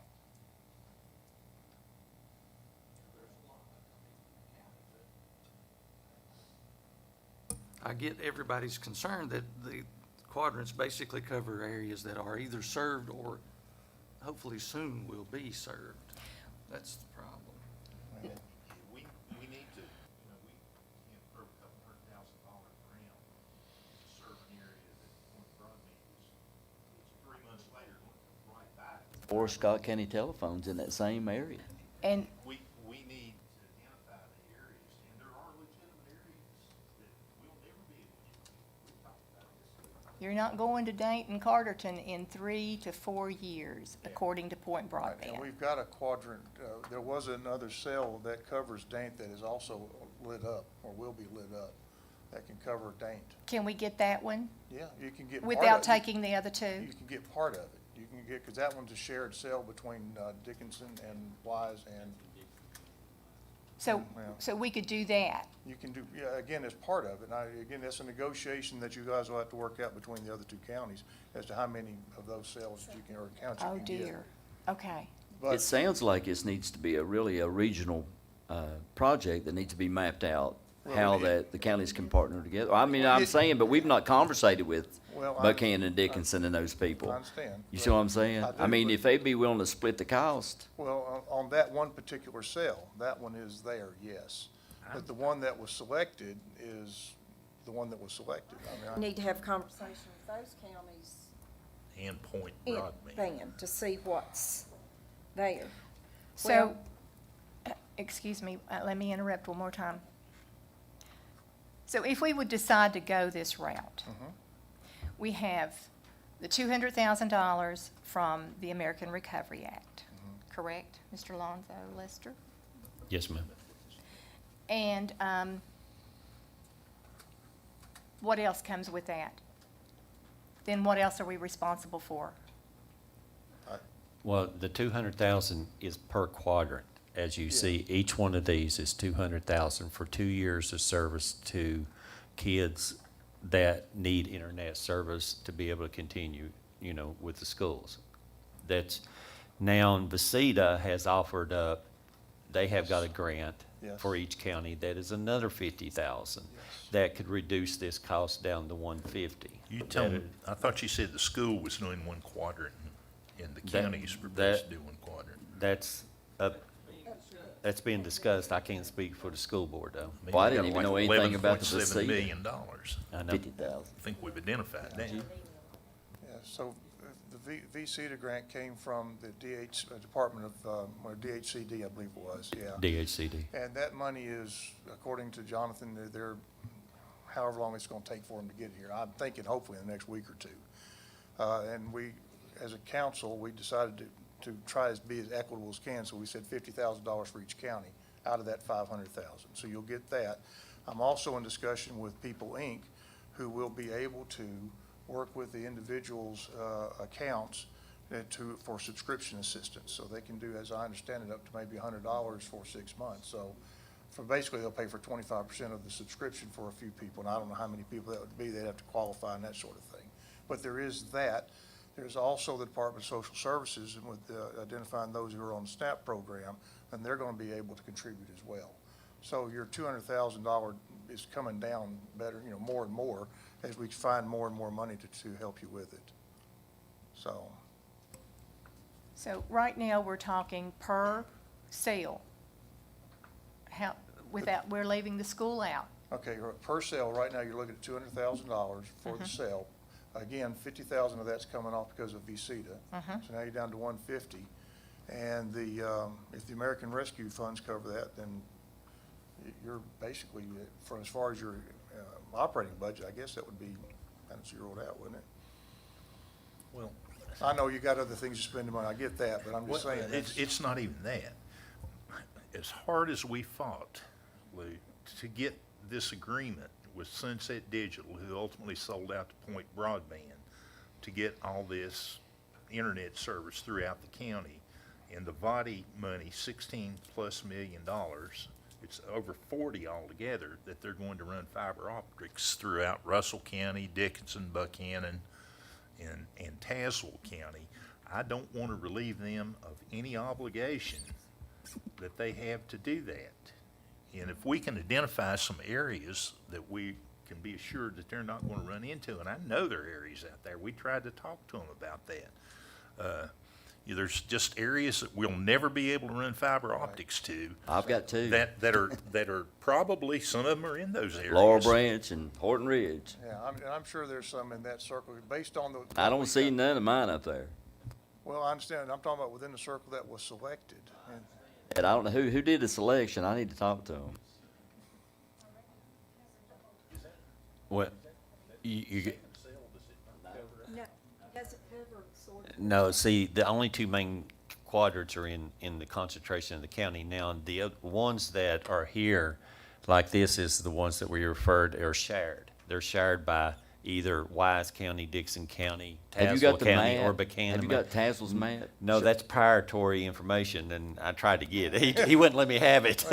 S11: I get everybody's concern that the quadrants basically cover areas that are either served or hopefully soon will be served. That's the problem.
S4: We need to, we can't throw a couple $100,000 around to serve an area that one broadband is 3 months later going to come right back.
S5: Or Scott County Telephone's in that same area.
S2: And
S4: We need to identify the areas, and there are legitimate areas that we'll never be able to. We've talked about this.
S2: You're not going to Dayton Carterton in 3 to 4 years, according to Point
S6: Right, and
S2: Broadband.
S6: we've got a quadrant, there was another cell that covers Daint that is also lit up, or will be lit up, that can cover Daint.
S2: Can we get that one
S6: Yeah, you can get part of it.
S2: without taking the other two?
S6: You can get part of it. You can get, because that one's a shared cell between Dickinson and Wise, and
S2: So,
S6: Yeah.
S2: so we could do that.
S6: you can do, yeah, again, it's part of it. And again, that's a negotiation that you guys will have to work out between the other two counties as to how many of those cells you can, or accounts you
S2: Oh
S6: can get.
S2: dear. Okay.
S5: It
S6: But,
S5: sounds like it needs to be a regional, project that needs to be mapped out,
S6: Well,
S5: how
S6: it-
S5: that the counties can partner together. I mean, I'm
S6: It-
S5: saying, but we've not conversated with
S6: Well,
S5: Buchanan and Dickinson and those people.
S6: I understand.
S5: You see what I'm saying?
S6: I do,
S5: I mean,
S6: but-
S5: if they'd be willing to split the cost,
S6: well, on that one particular cell, that one is there, yes. But the one that was selected is the one that was selected. I mean,
S3: We need to have conversation with those counties
S4: And Point
S3: in
S4: Broadband.
S3: Van to see what's there.
S2: So, excuse me, let me interrupt one more time. So if we would decide to go this route, we have the $200,000 from the American Recovery Act, correct, Mr. Lonzo Lester?
S1: Yes, ma'am.
S2: And what else comes with that? Then what else are we responsible for?
S1: Well, the 200,000 is per quadrant. As you
S6: Yeah.
S1: see, each one of these is 200,000 for 2 years of service to kids that need internet service to be able to continue, with the schools. That's, now Visita has offered up, they have got a grant
S6: Yes.
S1: for each county that is another 50,000.
S6: Yes.
S1: That could reduce this cost down to 150.
S4: You tell me, I thought you said the school was doing one quadrant and the counties were supposed to do one quadrant.
S1: That's that's being discussed. I can't speak for the school board, though.
S4: mean,
S5: Well, I
S4: we
S5: didn't
S4: got
S5: even know
S4: like
S5: anything about the
S4: $11.7
S5: Visita.
S4: million.
S1: I know.
S5: 50,000.
S4: I think we've identified that.
S6: Yeah, so the VCTA grant came from the Department of, or DHCD, I believe it was, yeah.
S1: DHCD.
S6: And that money is, according to Jonathan, they're, however long it's gonna take for them to get here. I'm thinking hopefully in the next week or two. And we, as a council, we decided to try to be as equitable as can, so we said $50,000 for each county out of that 500,000. So you'll get that. I'm also in discussion with People Inc., who will be able to work with the individual's accounts for subscription assistance. So they can do, as I understand it, up to maybe $100 for 6 months. So basically, they'll pay for 25% of the subscription for a few people, and I don't know how many people that would be. They'd have to qualify and that sort of thing. But there is that. There's also the Department of Social Services, and with identifying those who are on the SNAP program, and they're gonna be able to contribute as well. So your $200,000 is coming down better, more and more, as we find more and more money to help you with it. So,
S2: So right now, we're talking per sale. How, we're leaving the school out.
S6: okay, per sale, right now, you're looking at $200,000 for the sale. Again, 50,000 of that's coming off because of VCTA. So now you're down to 150. And if the American Rescue Funds cover that, then you're basically, for as far as your operating budget, I guess that would be kind of zeroed out, wouldn't it?
S4: Well,
S6: I know you got other things to spend the money, I get that, but I'm just saying.
S4: it's not even that. As hard as we fought, Lou, to get this agreement with Sunset Digital, who ultimately sold out to Point Broadband, to get all this internet service throughout the county, and the VOTI money, $16+ million, it's over 40 altogether, that they're going to run fiber optics throughout Russell County, Dickinson, Buchanan, and Tazewell County. I don't want to relieve them of any obligation that they have to do that. And if we can identify some areas that we can be assured that they're not going to run into, and I know there are areas out there, we tried to talk to them about that. There's just areas that we'll never be able to run fiber optics to.
S5: I've got two.
S4: That are probably, some of them are in those areas.
S5: Laurel Branch and Horton Ridge.
S6: Yeah, I'm sure there's some in that circle, based on the.
S5: I don't see none of mine up there.
S6: Well, I understand, I'm talking about within the circle that was selected. And
S5: And I don't know who did the selection. I need to talk to them.
S1: Well, you No, see, the only two main quadrants are in the concentration of the county. Now, the ones that are here, like this is the ones that we referred, are shared. They're shared by either Wise County, Dixon County,
S5: Have you got
S1: Tazewell
S5: the
S1: County, or
S5: map?
S1: Buchanan.
S5: Have you got Tazewell's map?
S1: No, that's priority information, and I tried to get it. He wouldn't let me have it.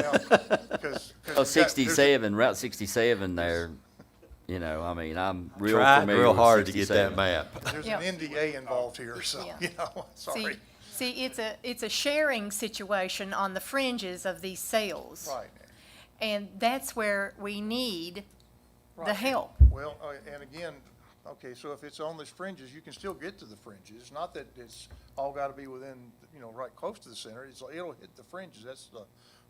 S5: Oh, 67, Route 67 there, you know, I mean, I'm real
S1: Tried
S5: familiar
S1: real
S5: with
S1: hard to get
S5: 67.
S1: that map.
S6: There's
S2: Yeah.
S6: an NDA involved here, so,
S2: Yeah.
S6: you know, sorry.
S2: See, it's a sharing situation on the fringes of these cells.
S6: Right.
S2: And that's where we need the
S6: Right.
S2: help.
S6: Well, and again, okay, so if it's on the fringes, you can still get to the fringes. It's not that it's all gotta be within, you know, right close to the center. It'll hit the fringes. That's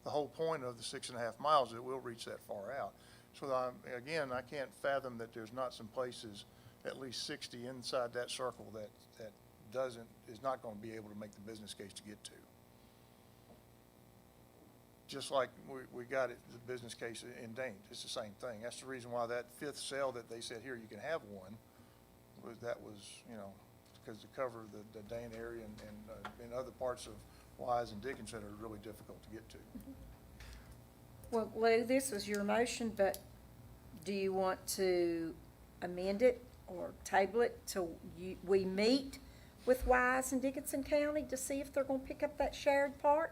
S6: the whole point of the 6.5 miles. It will reach that far out. So again, I can't fathom that there's not some places, at least 60 inside that circle that is not gonna be able to make the business case to get to. Just like we got it, the business case in Dane, it's the same thing. That's the reason why that fifth cell that they said, here, you can have one, that was, you know, because to cover the Dane area and other parts of Wise and Dickinson are really difficult to get to.
S3: Well, Lou, this was your motion, but do you want to amend it or table it till we meet with Wise and Dickinson County to see if they're gonna pick up that shared part?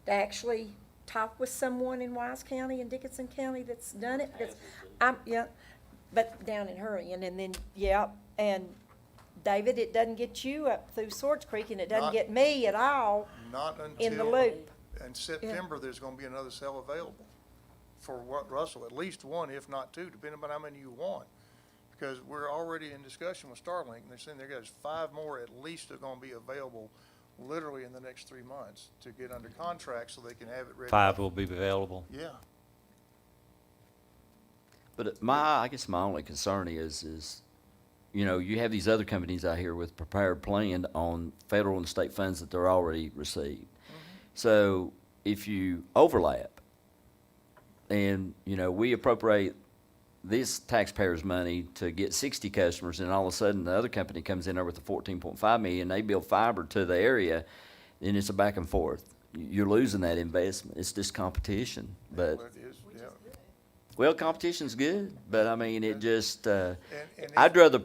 S3: To actually talk with someone in Wise County and Dickinson County that's done it? Because but down in Hurricane, and then, and David, it doesn't get you up through Swords Creek, and it doesn't
S6: Not-
S3: get me at all
S6: Not
S3: in the
S6: until,
S3: loop.
S6: in September, there's gonna be another cell available for what, Russell, at least one, if not two, depending on how many you want. Because we're already in discussion with Starlink, and they're saying there's 5 more at least are gonna be available literally in the next 3 months to get under contract so they can have it ready.
S1: 5 will be available.
S6: Yeah.
S5: But I guess my only concern is, you know, you have these other companies out here with prepared plan on federal and state funds that they're already received. So if you overlap, and, you know, we appropriate this taxpayers' money to get 60 customers, and all of a sudden the other company comes in there with the 14.5 million, they build fiber to the area, then it's a back and forth. You're losing that investment. It's just competition, but.
S6: Well, it is, yeah.
S5: Well, competition's good, but I mean, it just,
S6: And
S5: I'd rather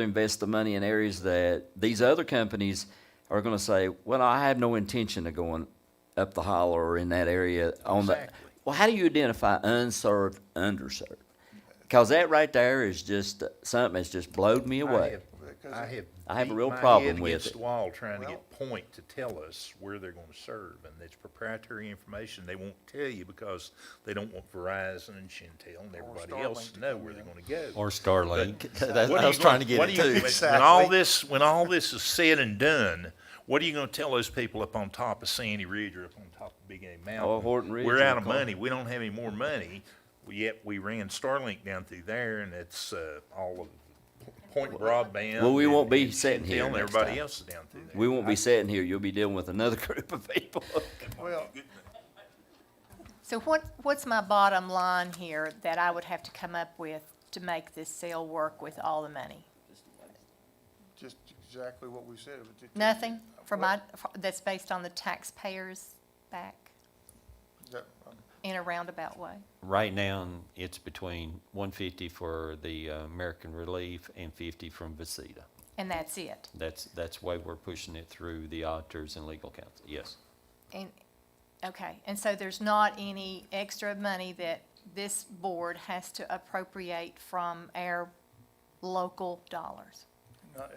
S5: invest the money in areas that these other companies are gonna say, well, I have no intention of going up the holler or in that area on the.
S4: Exactly.
S5: Well, how do you identify unserved, underserved? Cause that right there is just something that's just blowed me away.
S4: I
S5: have a
S4: beat
S5: real
S4: my
S5: problem
S4: head
S5: with
S4: against
S5: it.
S4: the wall trying to
S6: Well-
S4: get Point to tell us where they're gonna serve, and it's proprietary information. They won't tell you because they don't want Verizon and Shintel and everybody else
S6: Starlink
S4: to
S6: to
S4: know
S6: come
S4: where
S6: in.
S4: they're gonna go.
S1: Or Starlink.
S4: What
S1: I
S4: are
S1: was
S4: you
S1: trying to
S4: gonna- what
S1: get
S4: are
S1: it
S4: you-
S1: too.
S4: When all this is said and done, what are you gonna tell those people up on top of Sandy Ridge or up on top of Big Game Mountain?
S5: Oh, Horton Ridge
S4: We're
S5: or
S4: out of
S5: Car-
S4: money. We don't have any more money. Yet we ran Starlink down through there, and it's all of Point Broadband.
S5: Well, we won't be
S4: and
S5: sitting
S4: Shintel
S5: here
S4: and
S5: next
S4: everybody
S5: time.
S4: else is down through there.
S5: We won't be sitting here, you'll be dealing with another group of people.
S6: Well,
S2: So what's my bottom line here that I would have to come up with to make this sale work with all the money?
S6: just exactly what we said.
S2: Nothing that's based on the taxpayers' back in a roundabout way?
S1: Right now, it's between 150 for the American Relief and 50 from Visita.
S2: And that's it?
S1: That's why we're pushing it through the auditors and legal counsel, yes.
S2: And, okay, and so there's not any extra money that this board has to appropriate from our local dollars?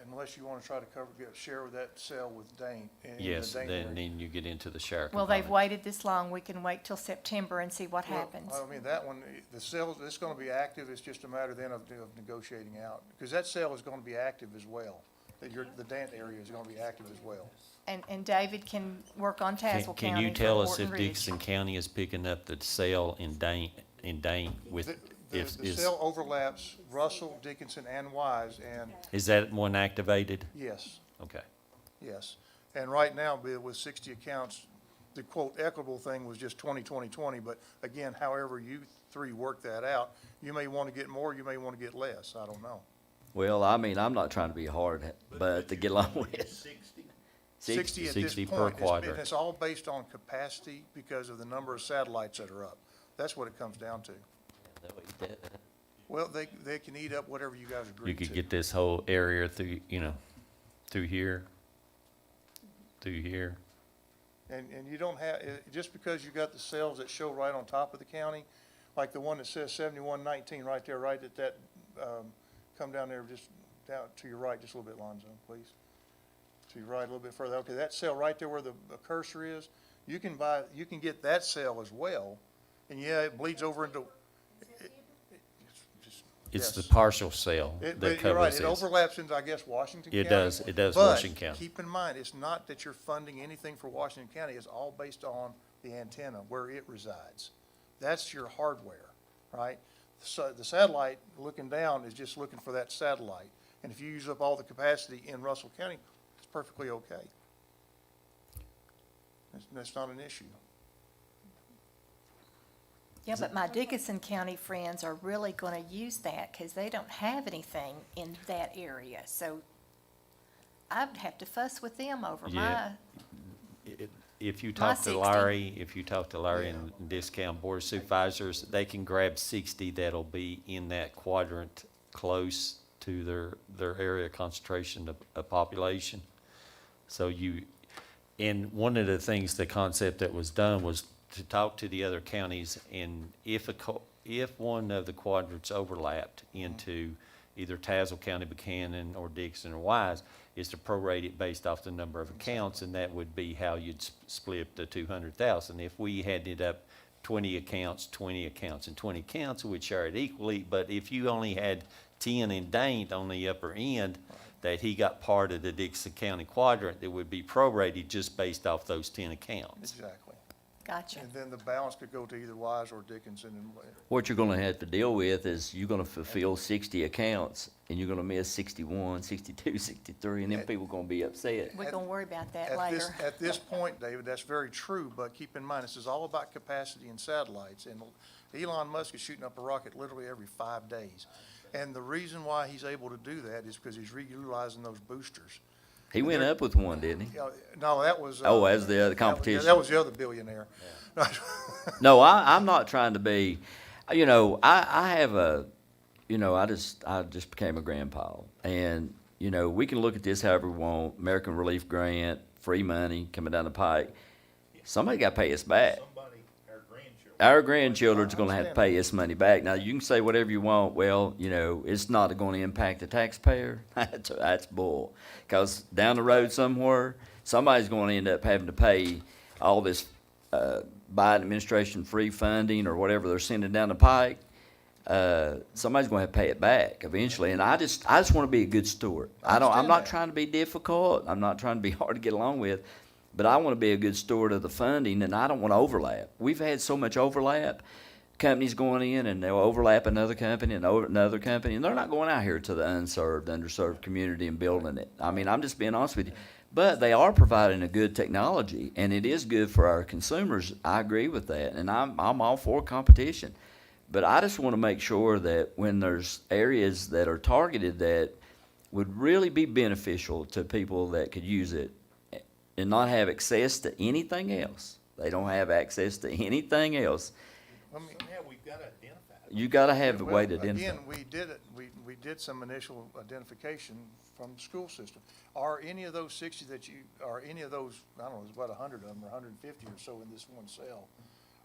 S6: Unless you want to try to get a share of that sale with Dane. in the
S1: Yes,
S6: Dane area.
S1: then you get into the share
S2: Well, they've
S1: component.
S2: waited this long, we can wait till September and see what
S6: Well,
S2: happens.
S6: I mean, that one, the sales, it's gonna be active, it's just a matter then of negotiating out, because that sale is gonna be active as well. The Dant area is gonna be active as well.
S2: And David can work on Tazewell County
S1: Can you
S2: for
S1: tell us
S2: Horton
S1: if
S2: Ridge.
S1: Dixon County is picking up the sale in Dane with,
S6: The sale overlaps Russell, Dickinson, and Wise, and
S1: is that one activated?
S6: yes,
S1: Okay.
S6: yes. And right now, with 60 accounts, the quote equitable thing was just 20, but again, however you three work that out, you may want to get more, you may want to get less, I don't know.
S5: Well, I mean, I'm not trying to be hard, but to get along with.
S6: 60 at this
S1: 60 per
S6: point. It's-
S1: quadrant.
S6: And it's all based on capacity because of the number of satellites that are up. That's what it comes down to. Well, they can eat up whatever you guys agree
S1: You
S6: to.
S1: could get this whole area through, through here.
S6: And you don't have, just because you got the cells that show right on top of the county, like the one that says 7119 right there, right at that, come down there, just down to your right, just a little bit, Lonzo, please. To your right, a little bit further. Okay, that cell right there where the cursor is, you can get that cell as well. And yeah, it bleeds over into.
S1: It's the
S6: Yes.
S1: partial cell
S6: But
S1: that
S6: you're right,
S1: covers
S6: it
S1: this.
S6: overlaps into, I guess, Washington County.
S1: It does, Washington County.
S6: But keep in mind, it's not that you're funding anything for Washington County, it's all based on the antenna, where it resides. That's your hardware, right? So the satellite looking down is just looking for that satellite. And if you use up all the capacity in Russell County, it's perfectly okay. That's not an issue.
S2: Yeah, but my Dickinson County friends are really gonna use that, cause they don't have anything in that area, so I'd have to fuss with them over
S1: Yeah.
S2: my,
S1: If you
S2: My
S1: talk to
S2: 60.
S1: Larry and Discount Board of Supervisors, they can grab 60 that'll be in that quadrant close to their area concentration of population. So and one of the things, the concept that was done was to talk to the other counties, and if one of the quadrants overlapped into either Tazewell County, Buchanan, or Dixon or Wise, is to prorate it based off the number of accounts, and that would be how you'd split the 200,000. If we ended up 20 accounts, and 20 accounts, we'd share it equally, but if you only had 10 in Dane on the upper end, that he got part of the Dixon County quadrant, it would be prorated just based off those 10 accounts.
S6: Exactly.
S2: gotcha.
S6: And then the balance could go to either Wise or Dickinson. And
S5: What you're gonna have to deal with is you're gonna fulfill 60 accounts, and you're gonna miss 61, 62, 63, and then people gonna be upset.
S2: We're gonna worry about that
S6: At this,
S2: later.
S6: at this point, David, that's very true, but keep in mind, this is all about capacity and satellites. And Elon Musk is shooting up a rocket literally every 5 days. And the reason why he's able to do that is because he's reutilizing those boosters.
S5: He went up with one, didn't he?
S6: No, that was.
S5: Oh, as the other
S6: that
S5: competition.
S6: That was the other billionaire.
S5: No, I'm not trying to be, I have I just became a grandpa. And, we can look at this however we want, American Relief Grant, free money coming down the pike. Somebody got to pay us back. Our grandchildren's gonna have to pay this money back. Now, you can say whatever you want, well, it's not gonna impact the taxpayer. That's bull. Cause down the road somewhere, somebody's gonna end up having to pay all this, Biden administration free funding or whatever they're sending down the pike. Somebody's gonna have to pay it back eventually, and I just wanna be a good steward. I'm not trying to be difficult, I'm not trying to be hard to get along with, but I wanna be a good steward of the funding, and I don't wanna overlap. We've had so much overlap, companies going in and they'll overlap another company and another company, and they're not going out here to the unserved, underserved community and building it. I mean, I'm just being honest with you. But they are providing a good technology, and it is good for our consumers. I agree with that, and I'm all for competition. But I just want to make sure that when there's areas that are targeted that would really be beneficial to people that could use it and not have access to anything else. They don't have access to anything else.
S6: I mean,
S4: Yeah, we've got to identify.
S5: You got to have a way to
S6: well,
S5: identify.
S6: Again, we did it, we did some initial identification from the school system. Are any of those 60 are any of those, I don't know, there's about 100 of them, or 150 or so in this one cell?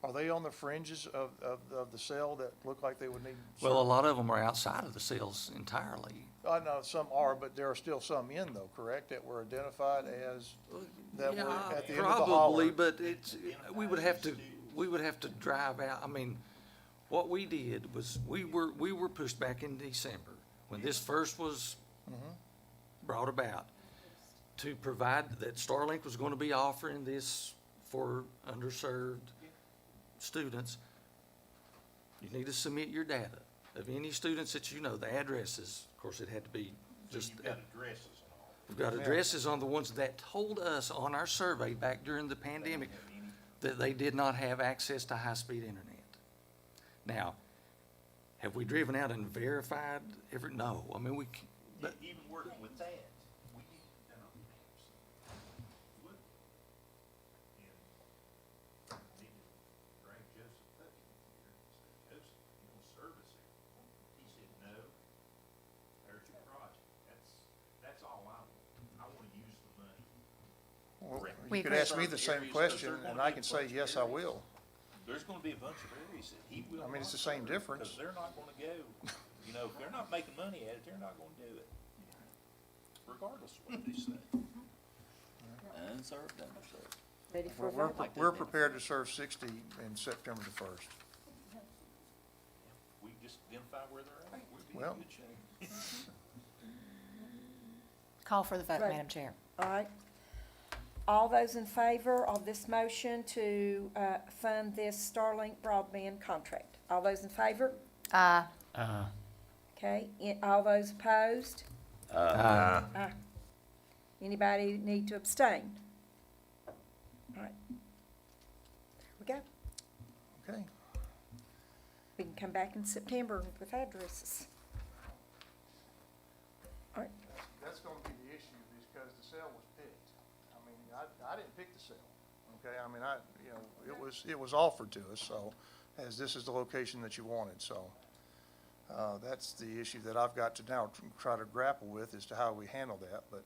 S6: Are they on the fringes of the cell that look like they would need?
S11: Well, a lot of them are outside of the cells entirely.
S6: I know some are, but there are still some in though, correct, that were identified as, that were at the end of the holler?
S11: Probably, but we would have to drive out. I mean, what we did was, we were pushed back in December when this first was brought about, to provide that Starlink was going to be offering this for underserved students. You need to submit your data of any students that the addresses. Of course, it had to be just.
S4: You've got addresses and all.
S11: We've got addresses on the ones that told us on our survey back during the pandemic that they did not have access to high-speed internet. Now, have we driven out and verified no. I mean,
S4: But even working with that, we need to down on the wood. And needed to drag Joseph Tucky in here and say, Joseph, you want to service it? He said, no, there's your project. That's all I want. I want to use the money.
S6: Well,
S2: We
S6: you could
S2: agree.
S6: ask me the same question, and I can say, yes, I will.
S4: There's gonna be a bunch of areas that he will.
S6: I mean, it's the
S4: not
S6: same
S4: serve,
S6: difference.
S4: Because they're not gonna go, you know, if they're not making money at it, they're not gonna do it. Regardless of what they say.
S5: Unserved, underserved.
S3: Ready for a
S6: Well,
S3: vote?
S6: we're prepared to serve 60 in September the 1st.
S4: We just identify where they're at, we'll be
S6: Well-
S4: in good shape.
S2: Call for the vote,
S3: Right.
S2: Madam Chair.
S3: All right. All those in favor of this motion to fund this Starlink broadband contract? All those in favor? Okay, all those opposed? Aye. Anybody need to abstain? All right. There we go.
S6: Okay.
S3: We can come back in September with addresses. All right.
S6: That's gonna be the issue, because the cell was picked. I mean, I didn't pick the cell, okay? I mean, it was offered to us, so, as this is the location that you wanted, so. That's the issue that I've got to now try to grapple with, as to how we handle that, but.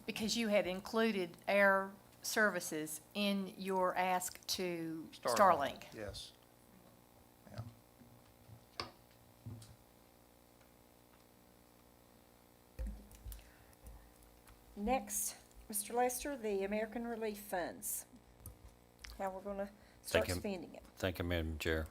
S2: Because you had included air services in your ask to Starlink.
S6: Yes. Yeah.
S3: Next, Mr. Lester, the American Relief Funds. How we're gonna start
S1: you.
S3: spending it.
S1: Thank you, Madam Chair.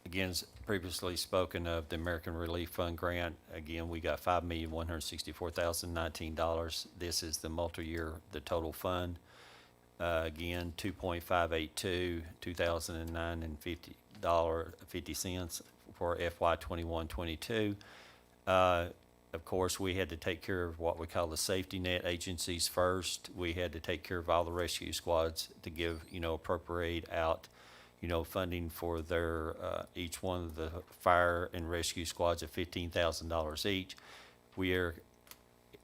S1: Again, as previously spoken of the American Relief Fund grant, again, we got $5,164,019. This is the multi-year, the total fund. Again, 2.582, 2009 and $50 for FY 21-22. Of course, we had to take care of what we call the safety net agencies first. We had to take care of all the rescue squads to give, appropriate out, funding for their, each one of the fire and rescue squads at $15,000 each. We are,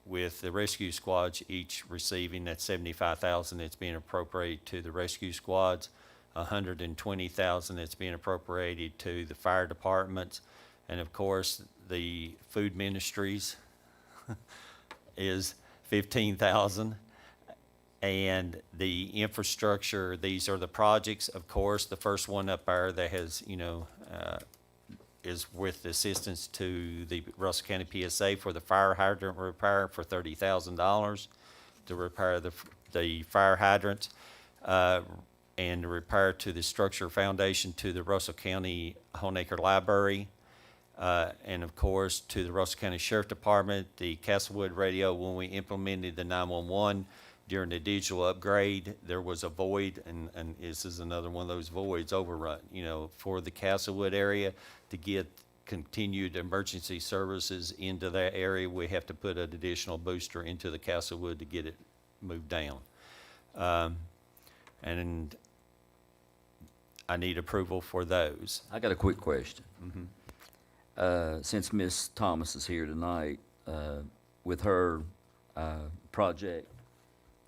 S1: with the rescue squads each receiving that $75,000 that's being appropriated to the rescue squads, $120,000 that's being appropriated to the fire departments, and of course, the food ministries is $15,000. And the infrastructure, these are the projects, of course, the first one up there that has, is with assistance to the Russell County PSA for the fire hydrant repair for $30,000 to repair the fire hydrants, and repair to the structure foundation to the Russell County Honaker Library, and of course, to the Russell County Sheriff Department, the Castlewood radio. When we implemented the 911 during the digital upgrade, there was a void, and this is another one of those voids overrun, for the Castlewood area. To get continued emergency services into that area, we have to put an additional booster into the Castlewood to get it moved down. And I need approval for those.
S5: I got a quick question. Since Ms. Thomas is here tonight, with her project,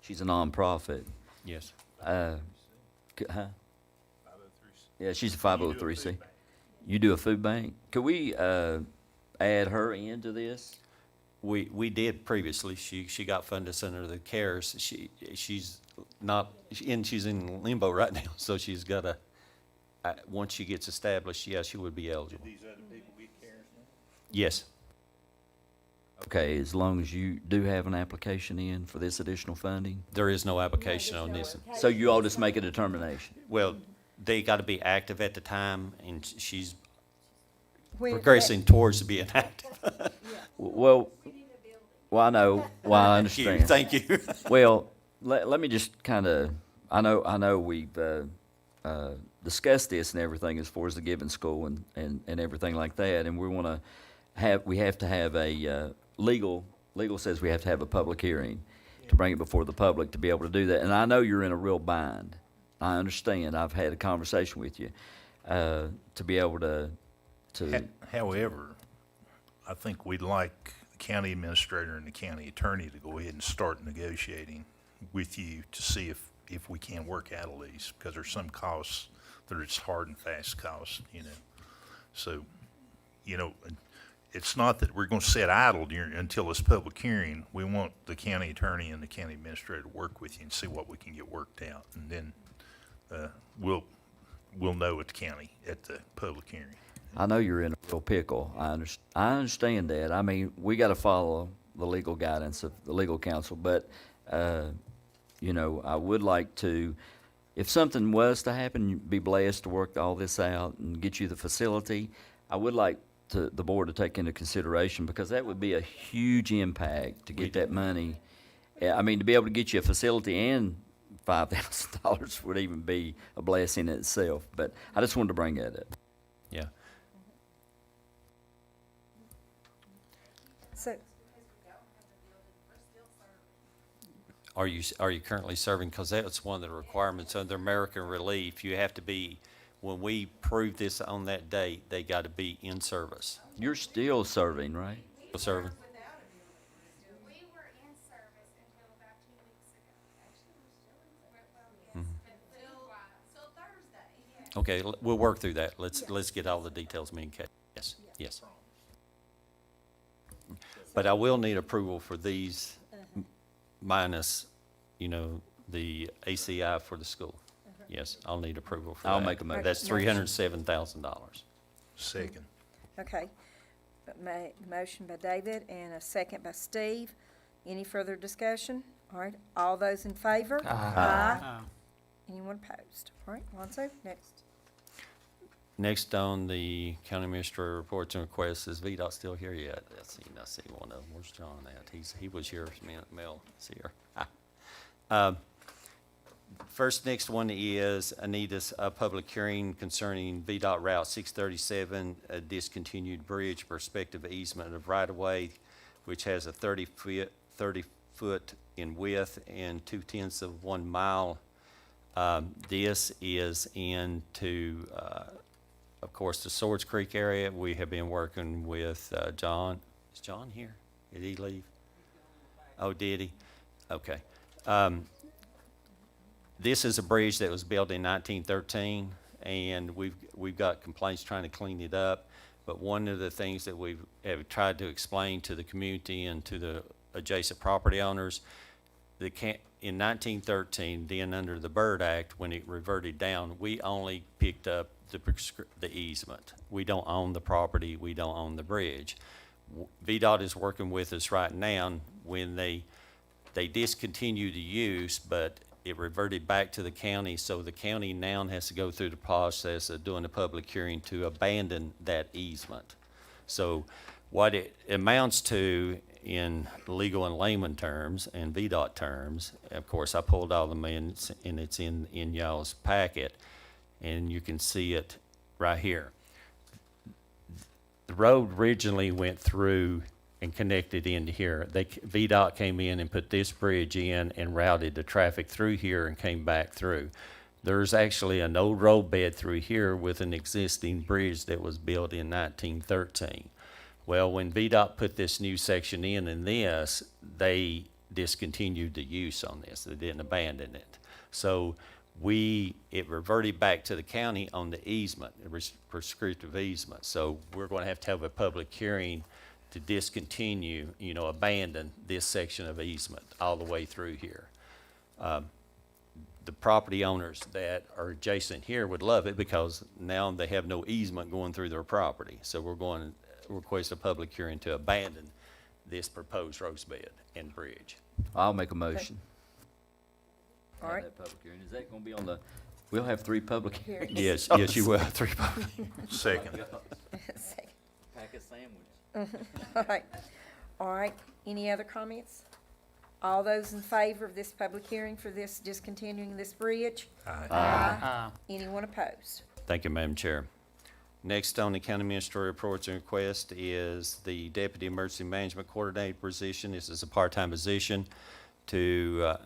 S5: she's a nonprofit.
S1: Yes.
S5: Huh? Yeah, she's a 503C. You do a food bank? Could we add her into this?
S1: We did previously. She got funded under the CARES. She's not, and she's in limbo right now, so she's got to, once she gets established, yeah, she would be eligible.
S4: These other people get CARES now?
S1: Yes.
S5: Okay, as long as you do have an application in for this additional funding?
S1: There is no application on this.
S5: So you all just make a determination?
S1: Well, they got to be active at the time, and she's
S3: When-
S1: progressing towards being active.
S5: Well, I know, I understand.
S1: Thank you.
S5: Well, let me just kind of, I know we've discussed this and everything as far as the Gibbon School and everything like that, and we have to have a legal says we have to have a public hearing to bring it before the public to be able to do that. And I know you're in a real bind. I understand. I've had a conversation with you to be able to to,
S4: However, I think we'd like the county administrator and the county attorney to go ahead and start negotiating with you to see if we can work out a lease, because there's some costs that are just hard and fast costs, you know. So, you know, it's not that we're gonna sit idle until this public hearing. We want the county attorney and the county administrator to work with you and see what we can get worked out. And then, we'll know at the county at the public hearing.
S5: I know you're in a real pickle. I understand that. I mean, we gotta follow the legal guidance of the legal counsel, but, you know, I would like to, if something was to happen, you'd be blessed to work all this out and get you the facility. I would like the board to take into consideration, because that would be a huge impact to get that money. I mean, to be able to get you a facility and $5,000 would even be a blessing in itself. But I just wanted to bring that up.
S1: Yeah.
S3: So,
S1: Are you currently serving? Because that's one of the requirements under American Relief. You have to be, when we prove this on that date, they got to be in service.
S5: You're still serving, right?
S1: Serving.
S10: We were in service until about 2 weeks ago. Actually, we're still in service. Till Thursday.
S1: Okay, we'll work through that. Let's get all the details, me and Kate. Yes, yes. But I will need approval for these minus, you know, the ACI for the school. Yes, I'll need approval for that.
S5: I'll make a motion.
S1: That's $307,000.
S4: Second.
S3: okay. Motion by David and a second by Steve. Any further discussion? All right, all those in favor? Aye. Anyone opposed? All right, Lonzo, next.
S1: Next on the county administrator reports and requests, is VDOT still here yet? I see one of them. Where's John at? He was here, Mel is here. First, next one is Anita's public hearing concerning VDOT Route 637, a discontinued bridge prospective easement of right-of-way, which has a 30 foot in width and 0.2 of 1 mile. This is into, of course, the Swords Creek area. We have been working with John. Is John here? Did he leave? Oh, did he? Okay. This is a bridge that was built in 1913, and we've got complaints trying to clean it up. But one of the things that we have tried to explain to the community and to the adjacent property owners, in 1913, then under the Byrd Act, when it reverted down, we only picked up the easement. We don't own the property. We don't own the bridge. VDOT is working with us right now when they discontinued the use, but it reverted back to the county, so the county now has to go through the process of doing a public hearing to abandon that easement. So what it amounts to in legal and layman terms and VDOT terms, of course, I pulled all the minutes and it's in y'all's packet, and you can see it right here. The road originally went through and connected into here. VDOT came in and put this bridge in and routed the traffic through here and came back through. There's actually an old road bed through here with an existing bridge that was built in 1913. Well, when VDOT put this new section in this, they discontinued the use on this. They didn't abandon it. So it reverted back to the county on the easement, the prescriptive easement. So we're going to have a public hearing to discontinue, abandon this section of easement all the way through here. The property owners that are adjacent here would love it because now they have no easement going through their property. So we're going to request a public hearing to abandon this proposed road bed and bridge.
S5: I'll make a motion.
S3: All right.
S5: Have that public hearing. Is that gonna be on we'll have 3 public hearings?
S1: Yes, you will. 3 public hearings.
S4: Second.
S5: Pack a sandwich.
S3: All right, any other comments? All those in favor of this public hearing for this discontinuing this bridge?
S4: Aye.
S3: Anyone opposed?
S1: Thank you, Madam Chair. Next on the county administrator reports and request is the Deputy Emergency Management Coordinator position. This is a part-time position to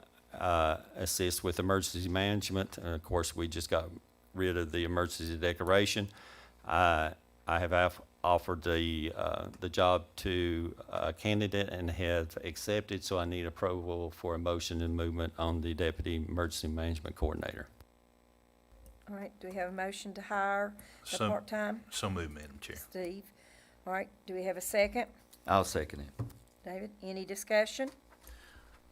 S1: assist with emergency management. And of course, we just got rid of the emergency declaration. I have offered the job to a candidate and have accepted, so I need approval for a motion and movement on the Deputy Emergency Management Coordinator.
S3: All right, do we have a motion to hire a
S4: So-
S3: part-time?
S4: So moved, Madam Chair.
S3: Steve. All right, do we have a second?
S5: I'll second it.
S3: David, any discussion?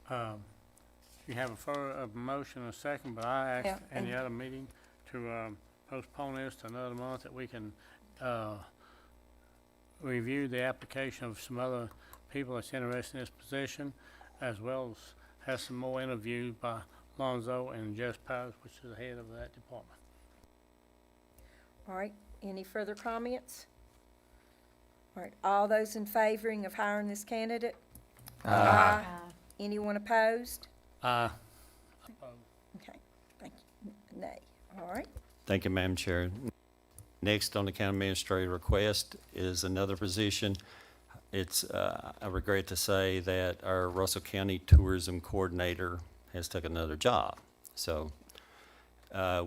S8: You have a motion and a second, but I
S3: Yeah,
S8: asked in the
S3: and-
S8: other meeting to postpone this to another month, that we can review the application of some other people that's interested in this position, as well as have some more interviews by Lonzo and Jess Powers, which is the head of that department.
S3: All right, any further comments? All right, all those in favoring of hiring this candidate? Aye. Anyone opposed?
S8: Uh,
S3: Okay, thank you. Nay, all right.
S1: Thank you, Madam Chair. Next on the county administrator request is another position. It's, I regret to say that our Russell County Tourism Coordinator has took another job. So,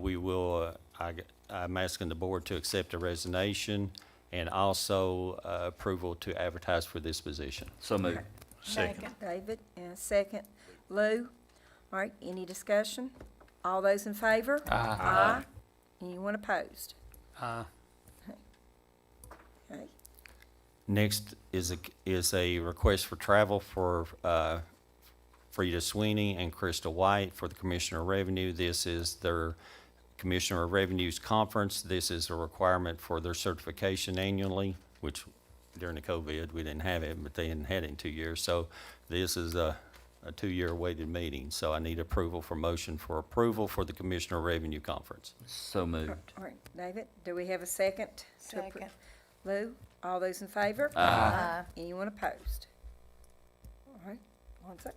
S1: we will, I'm asking the board to accept a resignation and also approval to advertise for this position.
S5: So moved.
S4: Second.
S3: David, and a second. Lou? All right, any discussion? All those in favor? Aye. Anyone opposed? Okay.
S1: Next is a request for travel for Frida Sweeney and Crystal White for the Commissioner of Revenue. This is their Commissioner of Revenue's conference. This is a requirement for their certification annually, which during the COVID, we didn't have it, but they hadn't had it in 2 years. So this is a 2-year awaited meeting. So I need approval for motion for approval for the Commissioner of Revenue conference.
S5: So moved.
S3: All right, David, do we have a second? to appro-
S2: Second.
S3: Lou, all those in favor?
S5: Aye.
S3: Anyone opposed? All right, one sec.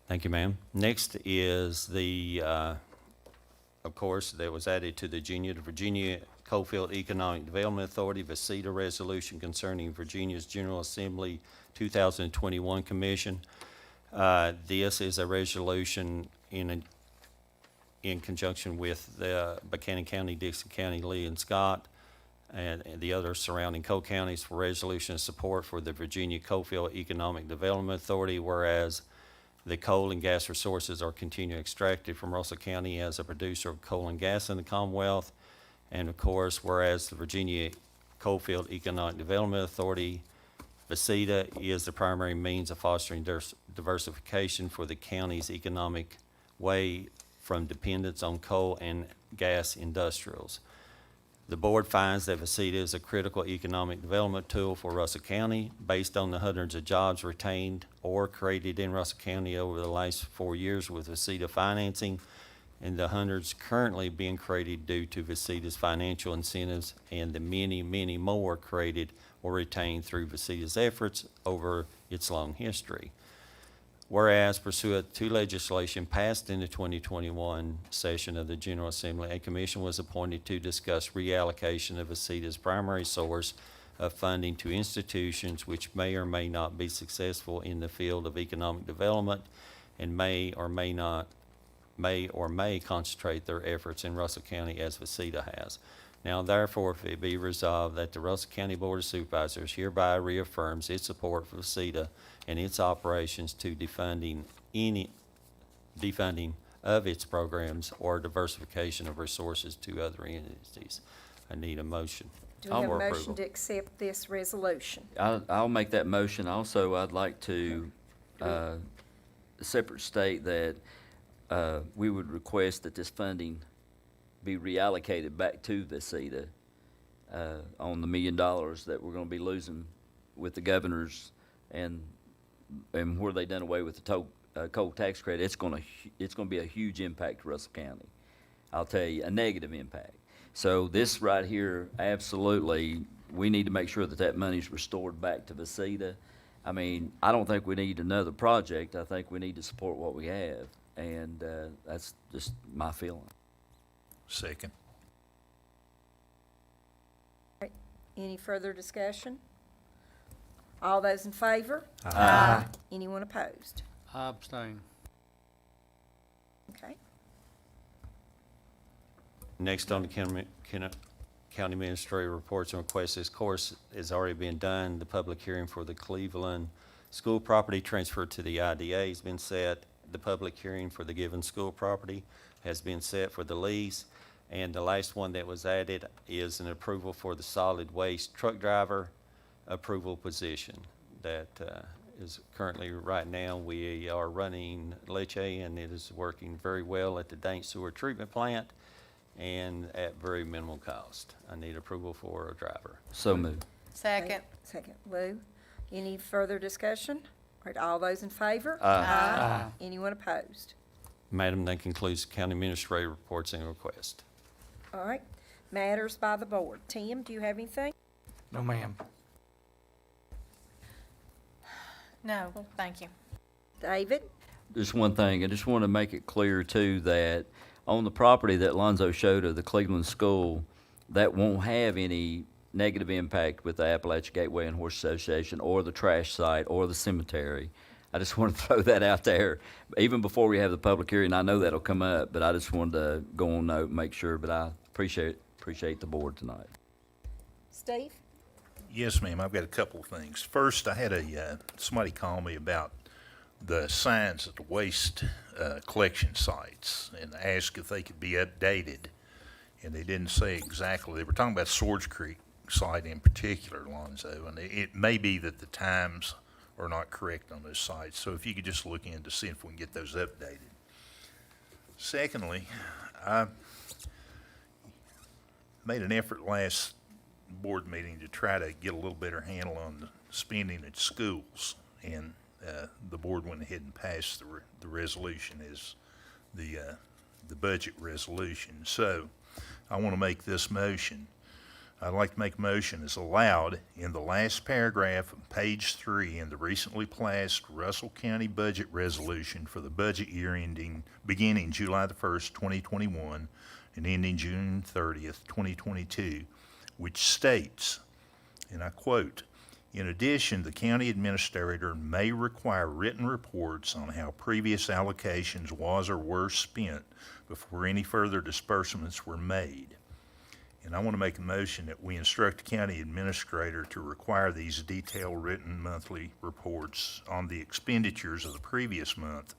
S1: Thank you, ma'am. Next is the, of course, that was added to the Virginia Coalfield Economic Development Authority, VECITA resolution concerning Virginia's General Assembly 2021 Commission. This is a resolution in conjunction with the Buchanan County, Dixon County, Lee and Scott, and the other surrounding co-counties for resolution of support for the Virginia Coalfield Economic Development Authority, whereas the coal and gas resources are continually extracted from Russell County as a producer of coal and gas in the Commonwealth. And of course, whereas the Virginia Coalfield Economic Development Authority, VECITA, is the primary means of fostering diversification for the county's economic way from dependence on coal and gas industrials. The board finds that VECITA is a critical economic development tool for Russell County based on the hundreds of jobs retained or created in Russell County over the last 4 years with VECITA financing, and the hundreds currently being created due to VECITA's financial incentives, and the many, many more created or retained through VECITA's efforts over its long history. Whereas pursuant to legislation passed in the 2021 session of the General Assembly, a commission was appointed to discuss reallocation of VECITA's primary source of funding to institutions which may or may not be successful in the field of economic development and may or may concentrate their efforts in Russell County as VECITA has. Now therefore, if it be resolved that the Russell County Board of Supervisors hereby reaffirms its support for VECITA and its operations to defunding of its programs or diversification of resources to other entities. I need a motion.
S3: Do we have a
S1: For
S3: motion
S1: approval.
S3: to accept this resolution?
S5: I'll make that motion. Also, I'd like to separate state that we would request that this funding be reallocated back to VECITA on the $1 million that we're going to be losing with the governors and where they done away with the coal tax credit. It's going to be a huge impact to Russell County. I'll tell you, a negative impact. So this right here, absolutely, we need to make sure that that money's restored back to VECITA. I mean, I don't think we need another project. I think we need to support what we have, and that's just my feeling.
S4: Second.
S3: Any further discussion? All those in favor?
S5: Aye.
S3: Anyone opposed?
S8: I abstain.
S3: Okay.
S1: Next on the County Administrator reports and requests. This course has already been done. The public hearing for the Cleveland school property transfer to the IDA has been set. The public hearing for the given school property has been set for the lease. And the last one that was added is an approval for the solid waste truck driver approval position. That is currently, right now, we are running Leche, and it is working very well at the Dank Sewer Treatment Plant and at very minimal cost. I need approval for a driver.
S5: So moved.
S2: Second.
S3: Second, Lou. Any further discussion? All right, all those in favor?
S1: Aye.
S3: Anyone opposed?
S1: Madam, that concludes County Administrator reports and requests.
S3: All right, matters by the board. Tim, do you have anything?
S11: No, ma'am.
S2: No, thank you.
S3: David?
S5: Just one thing, I just want to make it clear too that on the property that Lonzo showed of the Cleveland School, that won't have any negative impact with the Appalachia Gateway and Horse Association or the trash site or the cemetery. I just want to throw that out there, even before we have the public hearing. I know that'll come up, but I just wanted to go on note and make sure, but I appreciate the board tonight.
S3: Steve?
S4: Yes, ma'am, I've got a couple of things. First, I had somebody call me about the signs at the waste collection sites and ask if they could be updated. And they didn't say exactly. They were talking about Swords Creek site in particular, Lonzo, and it may be that the times are not correct on those sites. So if you could just look in to see if we can get those updated. Secondly, I made an effort last board meeting to try to get a little better handle on the spending at schools, and the board went ahead and passed the resolution as the budget resolution. So I want to make this motion. I'd like to make a motion as allowed in the last paragraph of page 3 in the recently passed Russell County budget resolution for the budget year beginning July the 1st, 2021 and ending June 30th, 2022, which states, and I quote, "In addition, the county administrator may require written reports on how previous allocations was or were spent before any further disbursements were made." And I want to make a motion that we instruct the county administrator to require these detailed written monthly reports on the expenditures of the previous month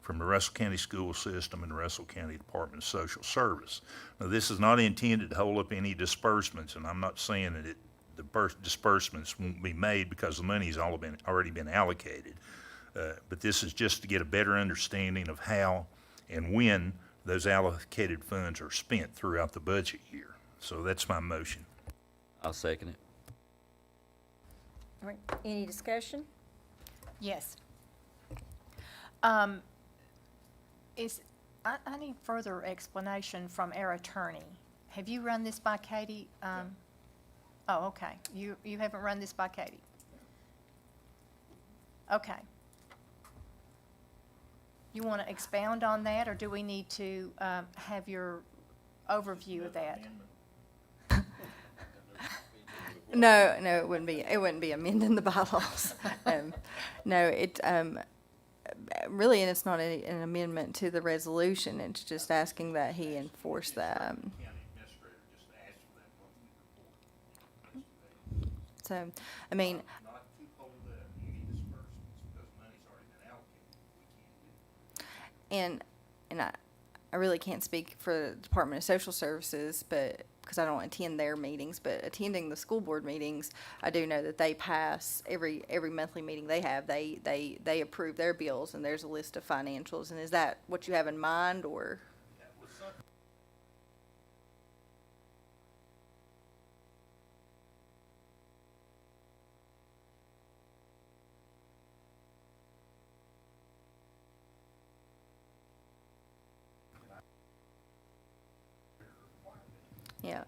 S4: from the Russell County School System and the Russell County Department of Social Service. Now, this is not intended to hold up any disbursements, and I'm not saying that the disbursements won't be made because the money's already been allocated. But this is just to get a better understanding of how and when those allocated funds are spent throughout the budget year. So that's my motion.
S5: I'll second it.
S3: All right, any discussion?
S2: Yes. I need further explanation from our attorney. Have you run this by Katie? Oh, okay. You haven't run this by Katie? Okay. You want to expound on that, or do we need to have your overview of that?
S7: No, it wouldn't be amending the bylaws. No, really, and it's not an amendment to the resolution, it's just asking that he enforce that. So, I mean,
S4: Not to hold up any disbursements because money's already been allocated. We can't do that.
S7: and I really can't speak for the Department of Social Services, but, because I don't attend their meetings, but attending the school board meetings, I do know that they pass every monthly meeting they have, they approve their bills, and there's a list of financials, and is that what you have in mind, or? Yeah.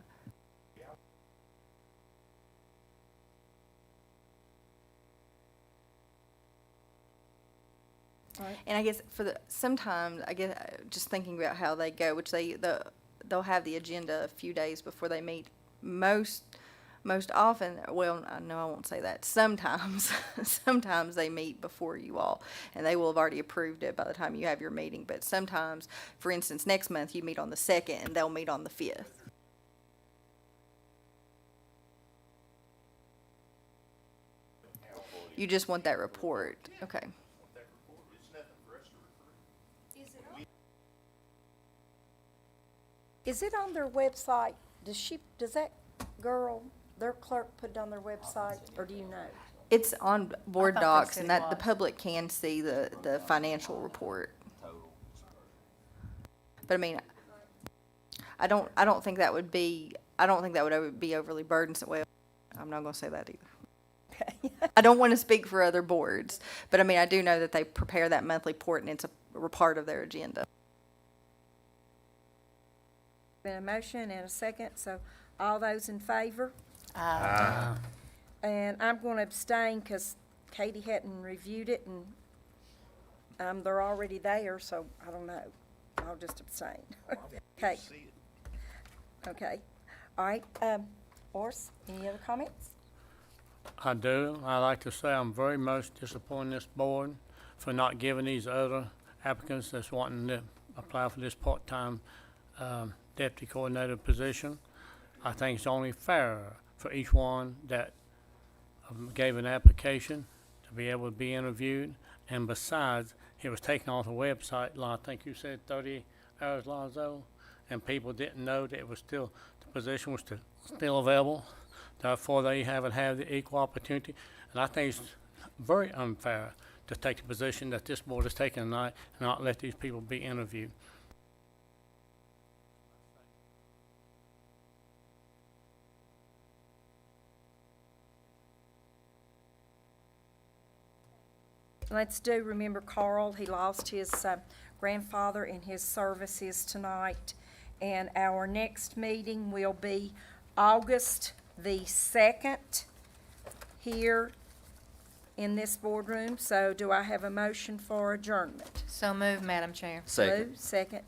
S7: And I guess sometimes, I guess, just thinking about how they go, which they'll have the agenda a few days before they meet. Most often, well, no, I won't say that. Sometimes they meet before you all, and they will have already approved it by the time you have your meeting. But sometimes, for instance, next month you meet on the 2nd, and they'll meet on the 5th. You just want that report, okay.
S3: Is it on their website? Does that girl, their clerk put it on their website, or do you know?
S7: It's on board
S2: thought they
S7: docs
S2: said
S7: and
S2: it
S7: that the
S2: was.
S7: public can see the financial report. But I mean, I don't think that would be overly burdensome. Well, I'm not gonna say that either.
S3: Okay.
S7: I don't want to speak for other boards, but I mean, I do know that they prepare that monthly report and it's a part of their agenda.
S3: Been a motion and a second, so all those in favor? And I'm gonna abstain because Katie hadn't reviewed it and, they're already there, so I don't know. I'll just abstain. Okay. Okay. All right, Orse, any other comments?
S8: I do. I like to say I'm very much disappointed in this board for not giving these other applicants that's wanting to apply for this part-time deputy coordinator position. I think it's only fair for each one that gave an application to be able to be interviewed. And besides, it was taken off the website, I think you said 30 hours, Lonzo, and people didn't know that it was still, the position was still available. Therefore, they haven't had the equal opportunity. And I think it's very unfair to take the position that this board has taken tonight and not let these people be interviewed.
S3: Let's remember Carl, he lost his grandfather in his services tonight. And our next meeting will be August the 2nd here in this boardroom. So do I have a motion for adjournment?
S2: So moved, Madam Chair.
S5: Second.
S3: Lou, second.